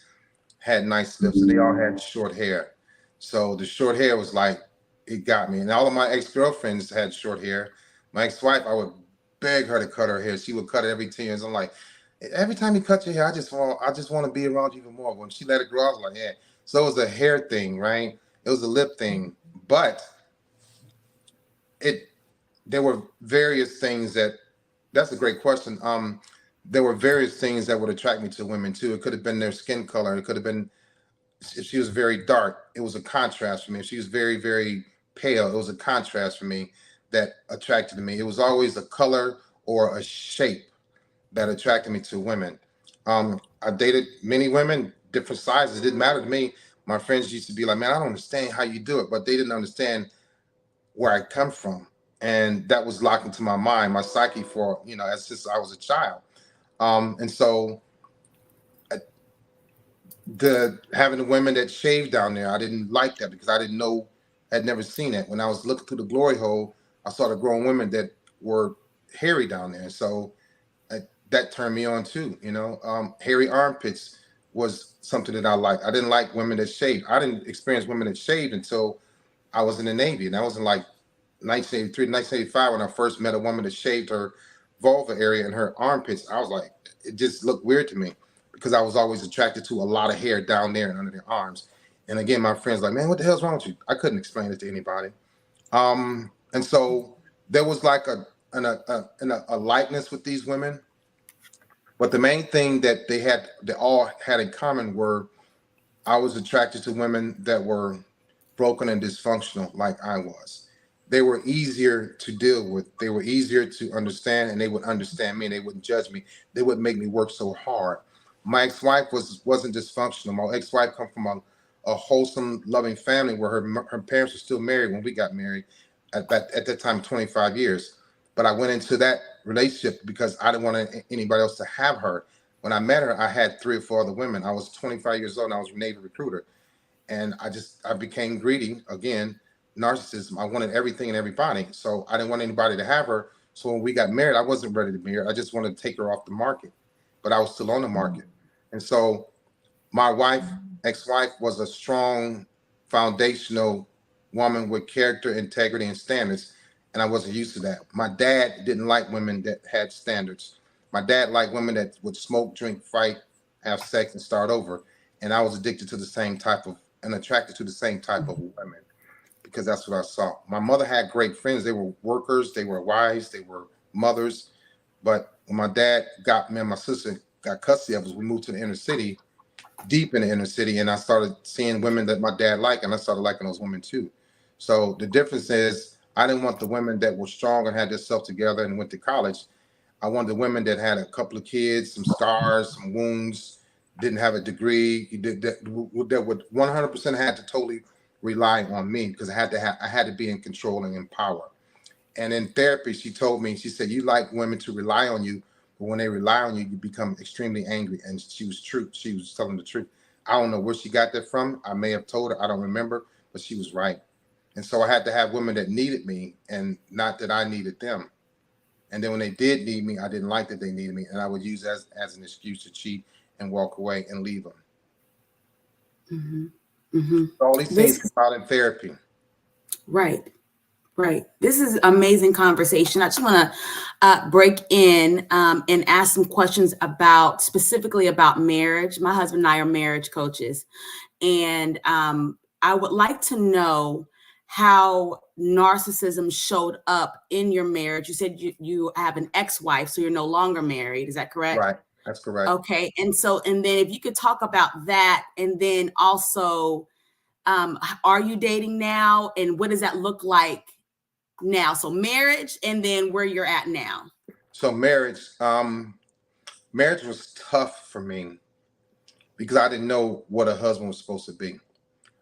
had nice lips, and they all had short hair. So the short hair was like, it got me. And all of my ex-girlfriends had short hair. My ex-wife, I would beg her to cut her hair. She would cut it every 10 years. I'm like, every time you cut your hair, I just want to be around you even more. When she let it grow, I was like, yeah. So it was a hair thing, right? It was a lip thing. But there were various things that's a great question. There were various things that would attract me to women too. It could have been their skin color. It could have been, if she was very dark, it was a contrast for me. If she was very, very pale, it was a contrast for me that attracted me. It was always a color or a shape that attracted me to women. I dated many women, different sizes. It didn't matter to me. My friends used to be like, man, I don't understand how you do it, but they didn't understand where I come from. And that was locked into my mind, my psyche for, as since I was a child. And so the having the women that shaved down there, I didn't like that because I didn't know, had never seen it. When I was looking through the glory hole, I saw the grown women that were hairy down there. And so that turned me on too. Hairy armpits was something that I liked. I didn't like women that shaved. I didn't experience women that shaved until I was in the Navy. And that was in like 1983, 1985 when I first met a woman that shaved her vulva area and her armpits. I was like, it just looked weird to me because I was always attracted to a lot of hair down there and under their arms. And again, my friends like, man, what the hell's wrong with you? I couldn't explain it to anybody. And so there was like a likeness with these women. But the main thing that they all had in common were I was attracted to women that were broken and dysfunctional like I was. They were easier to deal with. They were easier to understand, and they would understand me and they wouldn't judge me. They wouldn't make me work so hard. My ex-wife wasn't dysfunctional. My ex-wife come from a wholesome, loving family where her parents were still married when we got married at that time, 25 years. But I went into that relationship because I didn't want anybody else to have her. When I met her, I had 3 or 4 other women. I was 25 years old and I was a Navy recruiter. And I became greedy, again, narcissism. I wanted everything and everybody. So I didn't want anybody to have her. So when we got married, I wasn't ready to be married. I just wanted to take her off the market, but I was still on the market. And so my ex-wife was a strong, foundational woman with character, integrity, and standards. And I wasn't used to that. My dad didn't like women that had standards. My dad liked women that would smoke, drink, fight, have sex, and start over. And I was addicted to the same type of, and attracted to the same type of women because that's what I saw. My mother had great friends. They were workers, they were wives, they were mothers. But when my dad got me and my sister got custody of us, we moved to the inner city, deep in the inner city, and I started seeing women that my dad liked, and I started liking those women too. So the difference is I didn't want the women that were strong and had their self together and went to college. I wanted the women that had a couple of kids, some scars, some wounds, didn't have a degree, that would 100% had to totally rely on me because I had to be in control and in power. And in therapy, she told me, she said, you like women to rely on you, but when they rely on you, you become extremely angry. And she was true. She was telling the truth. I don't know where she got that from. I may have told her, I don't remember, but she was right. And so I had to have women that needed me and not that I needed them. And then when they did need me, I didn't like that they needed me. And I would use as an excuse to cheat and walk away and leave them. Mm-hmm. Mm-hmm. So all these things come out in therapy. Right. Right. This is amazing conversation. I just want to break in and ask some questions specifically about marriage. My husband and I are marriage coaches. And I would like to know how narcissism showed up in your marriage. You said you have an ex-wife, so you're no longer married. Is that correct? Right. That's correct. Okay. And then if you could talk about that, and then also, are you dating now? And what does that look like now? So marriage, and then where you're at now. So marriage was tough for me because I didn't know what a husband was supposed to be.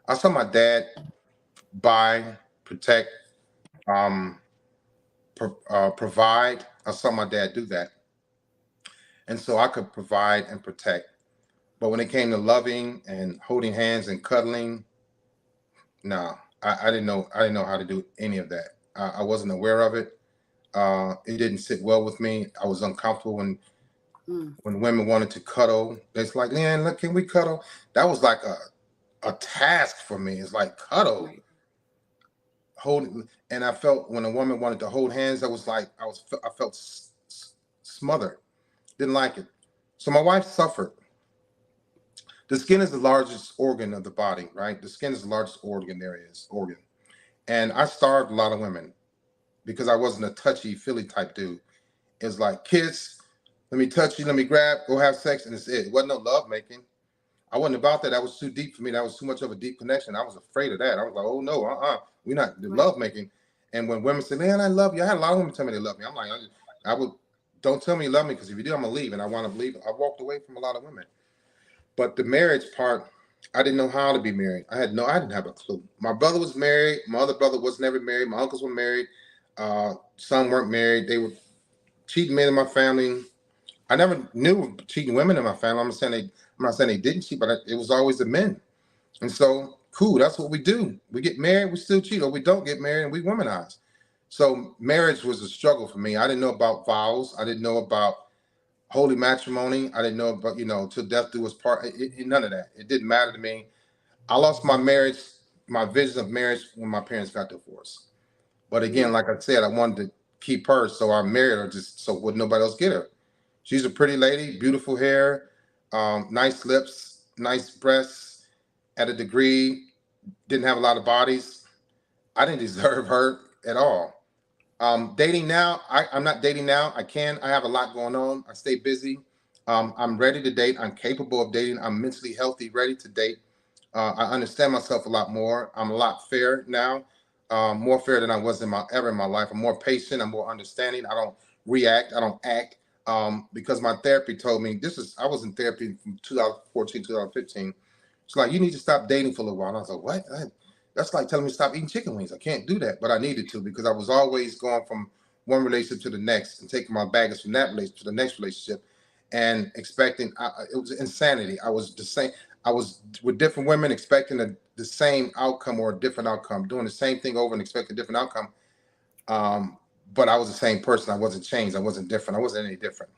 I saw my dad buy, protect, provide. I saw my dad do that. And so I could provide and protect. But when it came to loving and holding hands and cuddling, no, I didn't know how to do any of that. I wasn't aware of it. It didn't sit well with me. I was uncomfortable when women wanted to cuddle. It's like, man, look, can we cuddle? That was like a task for me. It's like cuddle. Right. Holding, and I felt when a woman wanted to hold hands, I felt smothered. Didn't like it. So my wife suffered. The skin is the largest organ of the body, right? The skin is the largest organ. And I starved a lot of women because I wasn't a touchy-feely type dude. It's like, kiss, let me touch you, let me grab, go have sex, and it's it. It wasn't no love making. I wasn't about that. That was too deep for me. That was too much of a deep connection. I was afraid of that. I was like, oh no, we're not the love making. And when women say, man, I love you, I had a lot of women tell me they love me. I'm like, don't tell me you love me, because if you do, I'm gonna leave. And I want to leave. I walked away from a lot of women. But the marriage part, I didn't know how to be married. I didn't have a clue. My brother was married. My other brother was never married. My uncles were married. Some weren't married. They were cheating men in my family. I never knew of cheating women in my family. I'm not saying they didn't cheat, but it was always the men. And so, cool, that's what we do. We get married, we still cheat, or we don't get married and we womanize. So marriage was a struggle for me. I didn't know about vows. I didn't know about holy matrimony. I didn't know about, till death do us part. None of that. It didn't matter to me. I lost my marriage, my vision of marriage when my parents got divorced. But again, like I said, I wanted to keep her, so I married her just so would nobody else get her. She's a pretty lady, beautiful hair, nice lips, nice breasts, at a degree, didn't have a lot of bodies. I didn't deserve her at all. Dating now, I'm not dating now. I have a lot going on. I stay busy. I'm ready to date. I'm capable of dating. I'm mentally healthy, ready to date. I understand myself a lot more. I'm a lot fair now, more fair than I was ever in my life. I'm more patient. I'm more understanding. I don't react. I don't act. Because my therapy told me I was in therapy from 2014, 2015. It's like, you need to stop dating for a little while. And I was like, what? That's like telling me to stop eating chicken wings. I can't do that, but I needed to because I was always going from one relationship to the next and taking my baggage from that relationship to the next relationship and expecting. It was insanity. I was the same. I was with different women expecting the same outcome or a different outcome, doing the same thing over and expecting a different outcome. But I was the same person. I wasn't changed. I wasn't different. I wasn't any different.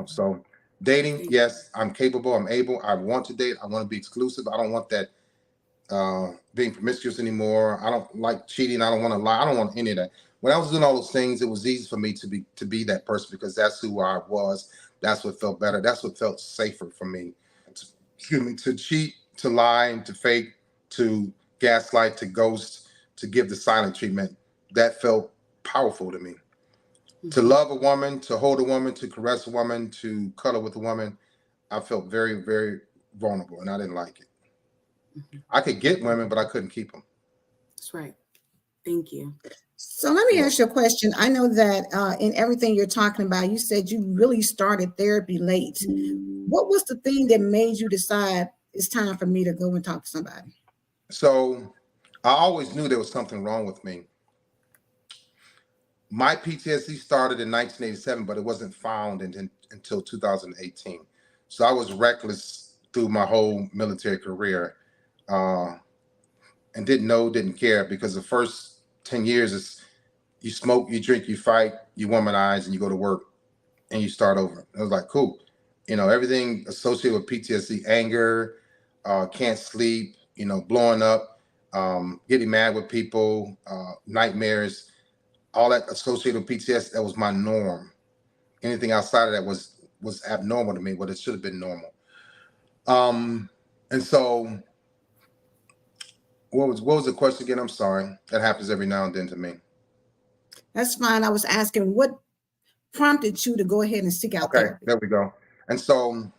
So dating, yes, I'm capable. I'm able. I want to date. I want to be exclusive. I don't want that being promiscuous anymore. I don't like cheating. I don't want to lie. I don't want any of that. When I was doing all those things, it was easy for me to be that person because that's who I was. That's what felt better. That's what felt safer for me. To cheat, to lie, and to fake, to gaslight, to ghost, to give the silent treatment. That felt powerful to me. Mm-hmm. To love a woman, to hold a woman, to caress a woman, to cuddle with a woman, I felt very, very vulnerable, and I didn't like it. Mm-hmm. I could get women, but I couldn't keep them. That's right. Thank you. So let me ask you a question. I know that in everything you're talking about, you said you really started therapy late. What was the thing that made you decide it's time for me to go and talk to somebody? So I always knew there was something wrong with me. My PTSD started in 1987, but it wasn't found until 2018. So I was reckless through my whole military career. And didn't care because the first 10 years is you smoke, you drink, you fight, you womanize, and you go to work and you start over. I was like, cool. Everything associated with PTSD, anger, can't sleep, blowing up, getting mad with people, nightmares, all that associated with PTSD, that was my norm. Anything outside of that was abnormal to me, but it should have been normal. And so what was the question again? I'm sorry. That happens every now and then to me. That's fine. I was asking what prompted you to go ahead and seek out therapy. There we go. And so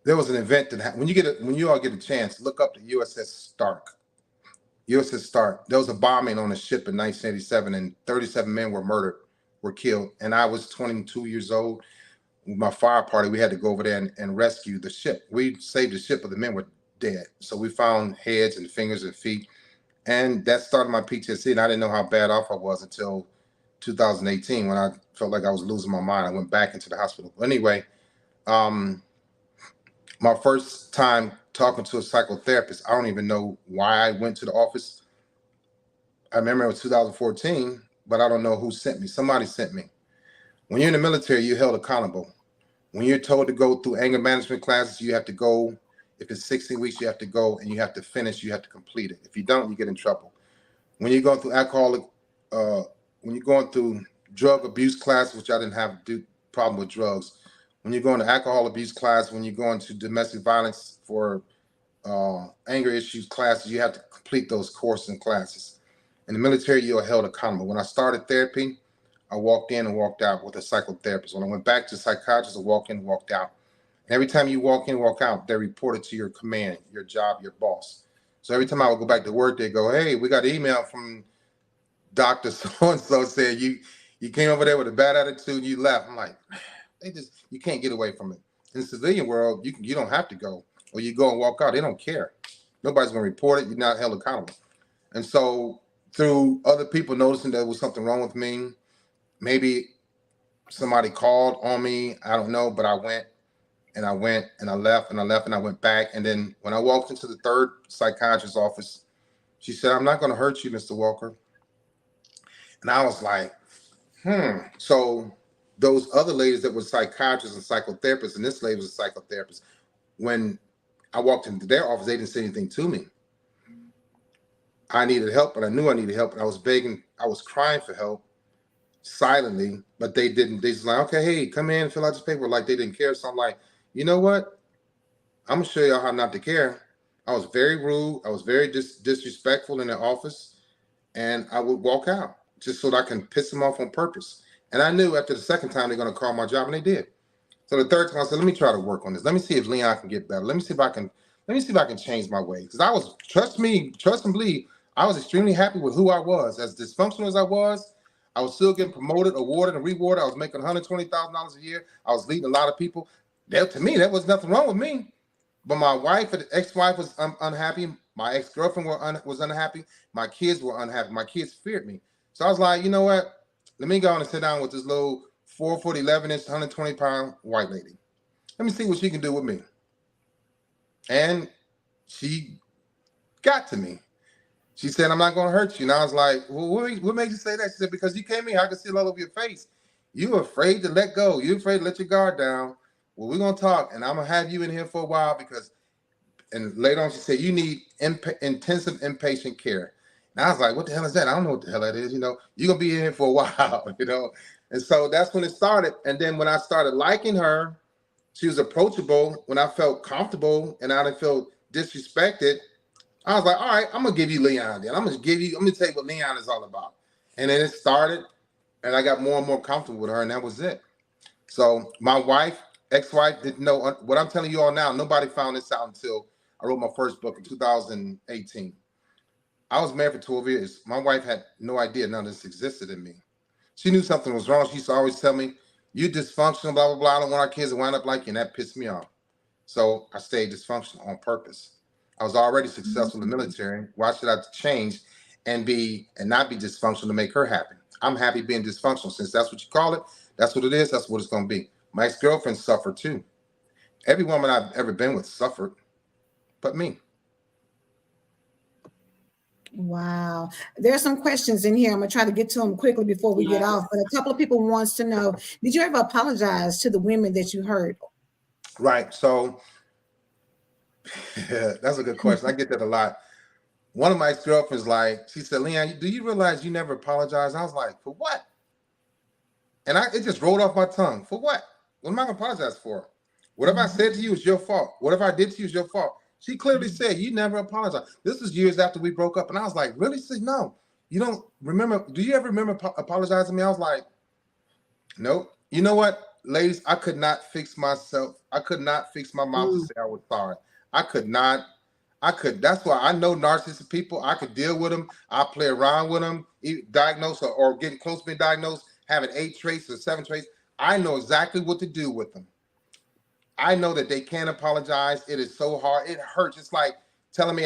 there was an event that happened. When you all get a chance, look up the USS Stark. USS Stark. There was a bombing on a ship in 1987, and 37 men were killed. And I was 22 years old. With my fire party, we had to go over there and rescue the ship. We saved the ship, but the men were dead. So we found heads and fingers and feet. And that started my PTSD. And I didn't know how bad off I was until 2018 when I felt like I was losing my mind. I went back into the hospital. But anyway, my first time talking to a psychotherapist, I don't even know why I went to the office. I remember it was 2014, but I don't know who sent me. Somebody sent me. When you're in the military, you're held accountable. When you're told to go through anger management classes, you have to go. If it's 16 weeks, you have to go and you have to finish. You have to complete it. If you don't, you get in trouble. When you're going through when you're going through drug abuse classes, which I didn't have problem with drugs. When you're going to alcohol abuse class, when you're going to domestic violence for anger issues classes, you have to complete those courses and classes. In the military, you're held accountable. When I started therapy, I walked in and walked out with a psychotherapist. When I went back to psychiatrist, I walked in and walked out. And every time you walk in, walk out, they report it to your command, your job, your boss. So every time I would go back to work, they go, hey, we got an email from Dr. So-and-so said you came over there with a bad attitude, you left. I'm like, you can't get away from it. In the civilian world, you don't have to go, or you go and walk out. They don't care. Nobody's going to report it. You're not held accountable. And so through other people noticing there was something wrong with me, maybe somebody called on me. I don't know, but I went and I went and I left and I left and I went back. And then when I walked into the third psychiatrist's office, she said, "I'm not going to hurt you, Mr. Walker." And I was like, So those other ladies that were psychiatrists and psychotherapists, and this lady was a psychotherapist, when I walked into their office, they didn't say anything to me. I needed help, but I knew I needed help. And I was begging, I was crying for help silently, but they didn't. They just like, "Okay, hey, come in, fill out this paper." Like they didn't care. So I'm like, you know what? I'm gonna show y'all how not to care. I was very rude. I was very disrespectful in the office, and I would walk out just so that I can piss them off on purpose. And I knew after the second time they're gonna call my job, and they did. So the third time I said, "Let me try to work on this. Let me see if Leon can get better. Let me see if I can change my way." Because I was, trust and believe, I was extremely happy with who I was. As dysfunctional as I was still getting promoted, awarded, and rewarded. I was making $120,000 a year. I was leading a lot of people. To me, there was nothing wrong with me. But my wife, the ex-wife, was unhappy. My ex-girlfriend was unhappy. My kids were unhappy. My kids feared me. So I was like, you know what? Let me go on and sit down with this little 4', 11-inch, 120-pound white lady. Let me see what she can do with me. And she got to me. She said, "I'm not going to hurt you." And I was like, "Well, what made you say that?" She said, "Because you came here, I can see it all over your face. You're afraid to let go. You're afraid to let your guard down. Well, we're going to talk, and I'm going to have you in here for a while because," and later on she said, "you need intensive inpatient care." And I was like, "What the hell is that?" I don't know what the hell that is. You're going to be in here for a while, And so that's when it started. And then when I started liking her, she was approachable. When I felt comfortable and I didn't feel disrespected, I was like, "All right, I'm gonna give you Leon. Then I'm gonna tell you what Leon is all about." And then it started, and I got more and more comfortable with her, and that was it. So my ex-wife, didn't know what I'm telling you all now. Nobody found this out until I wrote my first book in 2018. I was married for 12 years. My wife had no idea none of this existed in me. She knew something was wrong. She used to always tell me, "You dysfunctional, blah blah blah. I don't want our kids to wind up like you," and that pissed me off. So I stayed dysfunctional on purpose. I was already successful in the military. Why should I change and not be dysfunctional to make her happy? I'm happy being dysfunctional. Since that's what you call it, that's what it is, that's what it's going to be. My ex-girlfriend suffered too. Every woman I've ever been with suffered, but me. Wow. There's some questions in here. I'm going to try to get to them quickly before we get off. But a couple of people wants to know, did you ever apologize to the women that you hurt? Right. So that's a good question. I get that a lot. One of my ex-girlfriends, she said, "Leon, do you realize you never apologized?" I was like, "For what?" And it just rolled off my tongue. For what? What am I going to apologize for? Whatever I said to you is your fault. Whatever I did to you is your fault. She clearly said, "You never apologized." This was years after we broke up. And I was like, "Really?" She said, "No. You don't remember. Do you ever remember apologizing to me?" I was like, "Nope." You know what, ladies? I could not fix myself. I could not fix my mouth to say I was sorry. I could not. That's why I know narcissistic people. I could deal with them. I play around with them, diagnose or getting close to being diagnosed, having 8 traits or 7 traits. I know exactly what to do with them. I know that they can't apologize. It is so hard. It hurts. It's like telling me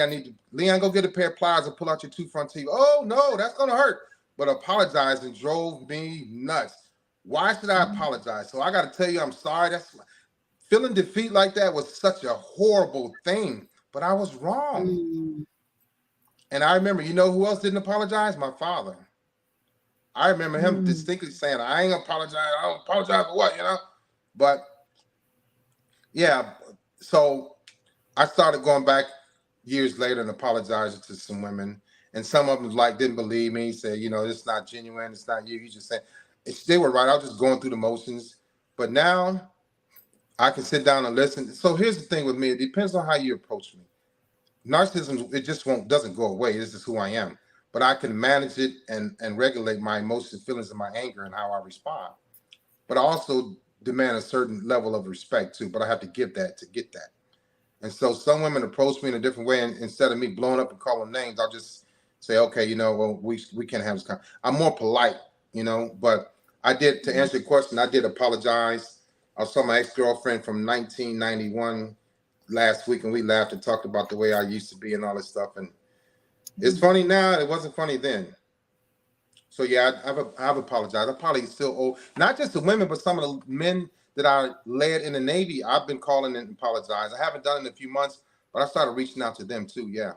Leon, go get a pair of pliers and pull out your 2 front teeth. Oh, no, that's going to hurt. But apologizing drove me nuts. Why should I apologize? So I got to tell you, I'm sorry. Feeling defeat like that was such a horrible thing. But I was wrong. And I remember, you know who else didn't apologize? My father. I remember him distinctly saying, "I ain't gonna apologize. I don't apologize for what, But yeah, so I started going back years later and apologizing to some women. And some of them didn't believe me, said, "It's not genuine, it's not you. You just saying." They were right. I was just going through the motions. But now I can sit down and listen. So here's the thing with me. It depends on how you approach me. Narcissism, it just doesn't go away. This is who I am. But I can manage it and regulate my emotions, feelings, and my anger and how I respond. But I also demand a certain level of respect too. But I have to give that to get that. And so some women approach me in a different way. And instead of me blowing up and calling names, I'll just say, "Okay, well, we can't have this I'm more polite, But I did, to answer your question, I did apologize I saw my ex-girlfriend from 1991 last week, and we laughed and talked about the way I used to be and all this stuff. And it's funny now. It wasn't funny then. So yeah, I've apologized. I probably still owe not just the women, but some of the men that I led in the Navy. I've been calling and apologize. I haven't done it in a few months, but I started reaching out to them too. Yeah.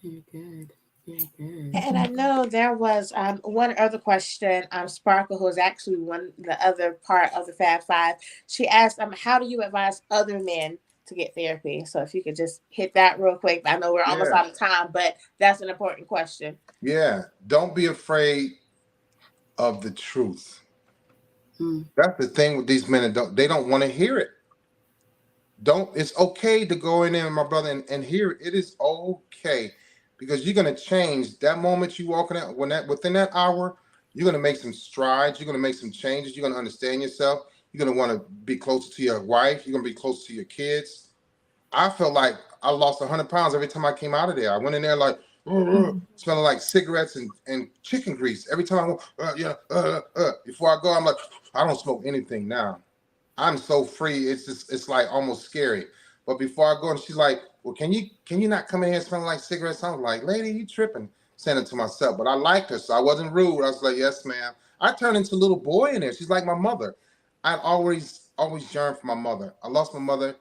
Very good. Very good. And I know there was one other question. Sparkle, who is actually the other part of the Fab Five, she asked, how do you advise other men to get therapy? So if you could just hit that real quick. I know we're almost out of time, but that's an important question. Yeah. Don't be afraid of the truth. That's the thing with these men. They don't want to hear it. It's okay to go in there, my brother, and hear it. It is okay. Because you're going to change that moment you walking out within that hour, you're going to make some strides. You're going to make some changes. You're going to understand yourself. You're going to want to be closer to your wife. You're going to be closer to your kids. I felt like I lost 100 pounds every time I came out of there. I went in there like smelling like cigarettes and chicken grease. Every time I go, before I go, I'm like, I don't smoke anything now. I'm so free. It's like almost scary. But before I go, and she's like, well, can you not come in here smelling like cigarettes? I was like, lady, you tripping. Saying it to myself. But I liked her, so I wasn't rude. I was like, yes, ma'am. I turned into a little boy in there. She's like my mother. I'd always yearned for my mother. I lost my mother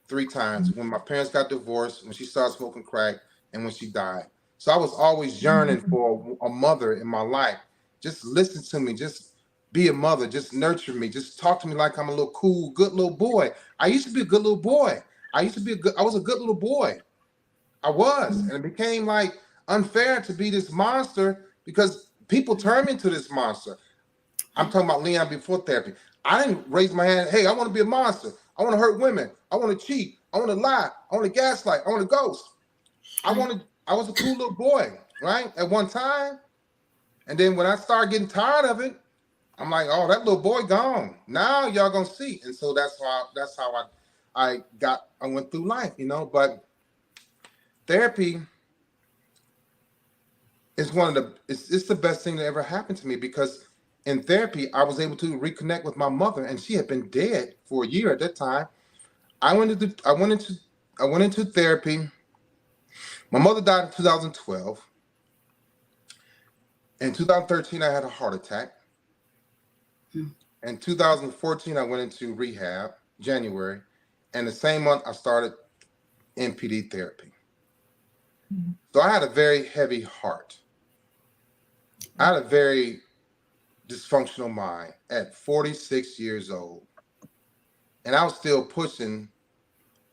3 times. When my parents got divorced, when she started smoking crack, and when she died. So I was always yearning for a mother in my life. Just listen to me. Just be a mother. Just nurture me. Just talk to me like I'm a little cool, good little boy. I used to be a good little boy. I was a good little boy. I was. And it became like unfair to be this monster because people turned me into this monster. I'm talking about Leon before therapy. I didn't raise my hand. Hey, I want to be a monster. I want to hurt women. I want to cheat. I want to lie. I want to gaslight. I want to ghost. I was a cool little boy, right? At one time. And then when I started getting tired of it, I'm like, oh, that little boy gone. Now y'all gonna see. And so that's how I went through life, but therapy is it's the best thing that ever happened to me because in therapy, I was able to reconnect with my mother and she had been dead for a year at that time. I went into therapy. My mother died in 2012. In 2013, I had a heart attack. In 2014, I went into rehab, January. And the same month, I started NPD therapy. So I had a very heavy heart. I had a very dysfunctional mind at 46 years old. And I was still pushing,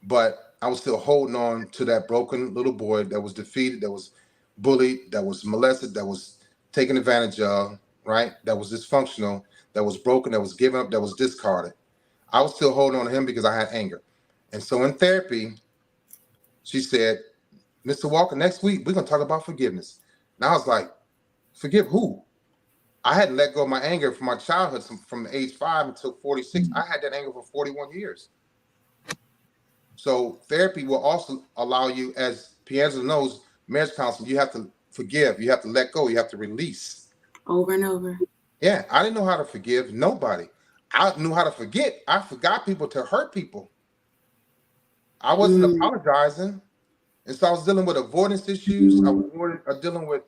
but I was still holding on to that broken little boy that was defeated, that was bullied, that was molested, that was taken advantage of, right? That was dysfunctional, that was broken, that was given up, that was discarded. I was still holding on to him because I had anger. And so in therapy, she said, Mr. Walker, next week, we're going to talk about forgiveness. And I was like, forgive who? I hadn't let go of my anger from my childhood from age 5 until 46. I had that anger for 41 years. So therapy will also allow you, as Piazza knows, marriage counseling, you have to forgive, you have to let go, you have to release. Over and over. Yeah, I didn't know how to forgive nobody. I knew how to forget. I forgot people to hurt people. I wasn't apologizing. And so I was dealing with avoidance issues. I was dealing with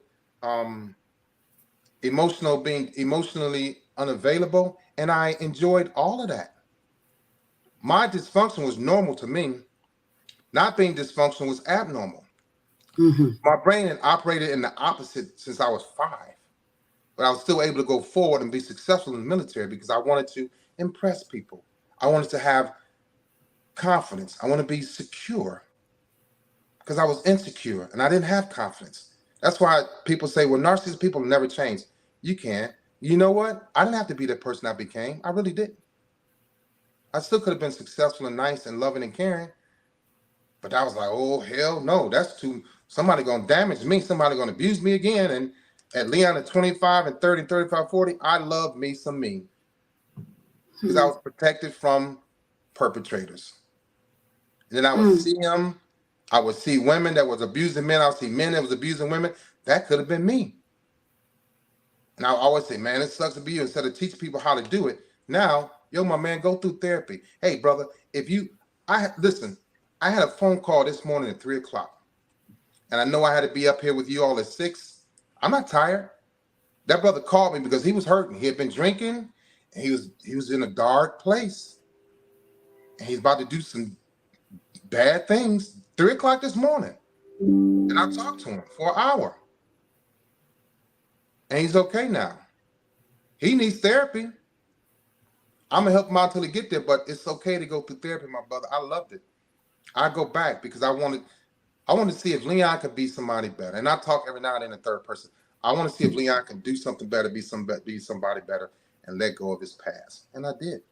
being emotionally unavailable. And I enjoyed all of that. My dysfunction was normal to me. Not being dysfunctional was abnormal. My brain had operated in the opposite since I was 5. But I was still able to go forward and be successful in the military because I wanted to impress people. I wanted to have confidence. I want to be secure because I was insecure and I didn't have confidence. That's why people say, well, narcissistic people never change. You can't. You know what? I didn't have to be the person I became. I really didn't. I still could have been successful and nice and loving and caring. But I was like, oh, hell no. Somebody going to damage me. Somebody going to abuse me again. And at Leon at 25 and 30 and 35, 40, I loved me some me. Because I was protected from perpetrators. And then I would see them. I would see women that was abusing men. I would see men that was abusing women. That could have been me. And I always say, man, it sucks to be you. Instead of teaching people how to do it, now, yo, my man, go through therapy. Hey, brother, listen, I had a phone call this morning at 3:00. And I know I had to be up here with you all at 6. I'm not tired. That brother called me because he was hurting. He had been drinking, and he was in a dark place. And he's about to do some bad things. 3:00 this morning. And I talked to him for an hour. And he's okay now. He needs therapy. I'm gonna help him out until he get there, but it's okay to go through therapy, my brother. I loved it. I go back because I wanted to see if Leon could be somebody better. And I talk every now and then in third person. I want to see if Leon can do something better, be somebody better, and let go of his past. And I did.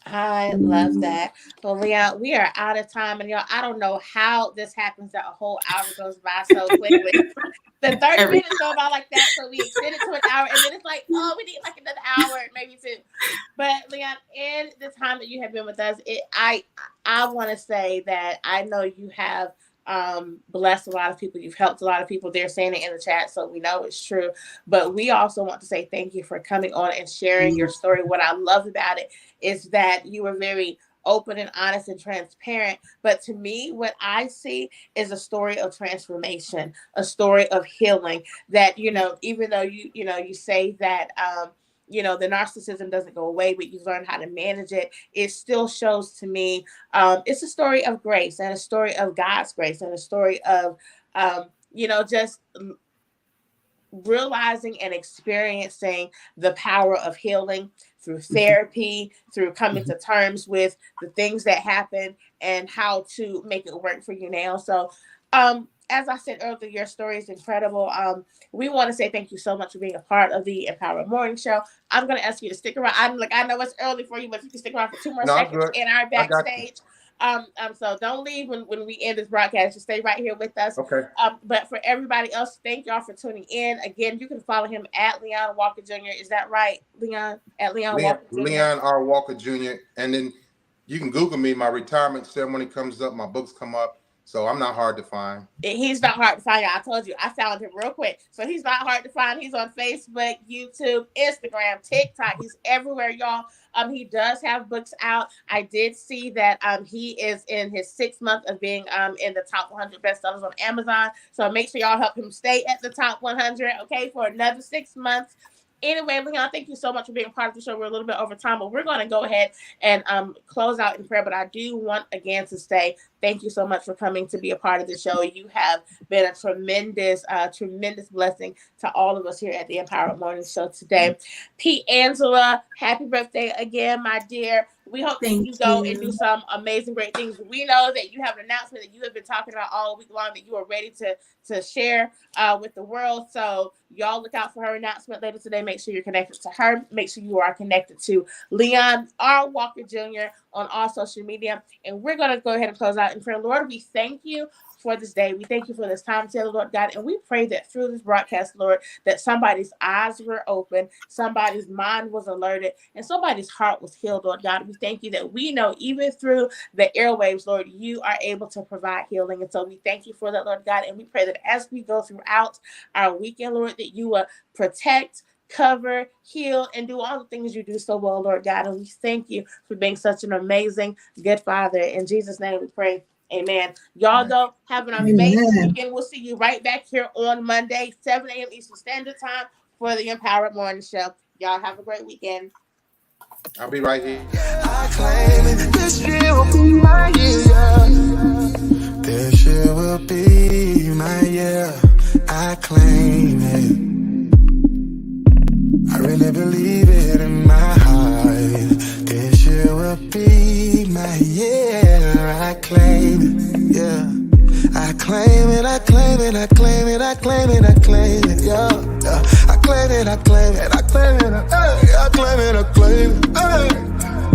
I love that. Well, Leon, we are out of time, and y'all, I don't know how this happens that a whole hour goes by so quickly. The 30 minutes go by like that, so we extended to an hour, and then it's like, oh, we need like another hour, maybe 2. But Leon, in the time that you have been with us, I want to say that I know you have blessed a lot of people. You've helped a lot of people. They're saying it in the chat, so we know it's true. But we also want to say thank you for coming on and sharing your story. What I love about it is that you were very open and honest and transparent. But to me, what I see is a story of transformation, a story of healing. That, even though you say that the narcissism doesn't go away, but you learn how to manage it. It still shows to me it's a story of grace, and a story of God's grace, and a story of just realizing and experiencing the power of healing through therapy, through coming to terms with the things that happen and how to make it work for you now. So as I said earlier, your story is incredible. We want to say thank you so much for being a part of the Empowered Morning Show. I'm going to ask you to stick around. I know it's early for you, but if you can stick around for 2 more seconds in our backstage. So don't leave when we end this broadcast. Just stay right here with us. Okay. But for everybody else, thank y'all for tuning in. Again, you can follow him at Leon Walker Jr. Is that right, Leon? At Leon Walker Jr. Leon R. Walker Jr. And then you can Google me. My retirement ceremony comes up. My books come up. So I'm not hard to find. He's not hard to find. I told you, I found him real quick. So he's not hard to find. He's on Facebook, YouTube, Instagram, TikTok. He's everywhere, y'all. He does have books out. I did see that he is in his 6th month of being in the top 100 bestsellers on Amazon. So make sure y'all help him stay at the top 100, okay, for another 6 months. Anyway, Leon, thank you so much for being part of the show. We're a little bit over time, but we're going to go ahead and close out in prayer. But I do want again to say thank you so much for coming to be a part of the show. You have been a tremendous blessing to all of us here at the Empowered Morning Show today. P. Angela, happy birthday again, my dear. We hope that you go and do some amazing, great things. We know that you have an announcement that you have been talking about all week long that you are ready to share with the world. So y'all look out for her announcement later today. Make sure you're connected to her. Make sure you are connected to Leon R. Walker Jr. on all social media. And we're going to go ahead and close out in prayer. Lord, we thank you for this day. We thank you for this time together, Lord God. And we pray that through this broadcast, Lord, that somebody's eyes were open, somebody's mind was alerted, and somebody's heart was healed, Lord God. We thank you that we know even through the airwaves, Lord, you are able to provide healing. And so we thank you for that, Lord God. And we pray that as we go throughout our weekend, Lord, that you will protect, cover, heal, and do all the things you do so well, Lord God. And we thank you for being such an amazing, good Father. In Jesus' name we pray. Amen. Y'all go have an amazing weekend. We'll see you right back here on Monday, 7 a.m. Eastern Standard Time for the Empowered Morning Show. Y'all have a great weekend. I'll be right here. I claim it. This year will be my year. This year will be my year. I claim it. I really believe it in my heart. This year will be my year. I claim it, yeah. I claim it, I claim it, I claim it, I claim it, I claim it, yeah. I claim it, I claim it, I claim it, I claim it, I claim it, I claim it,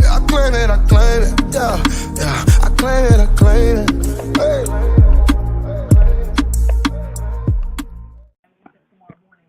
I claim it, I claim it, yeah.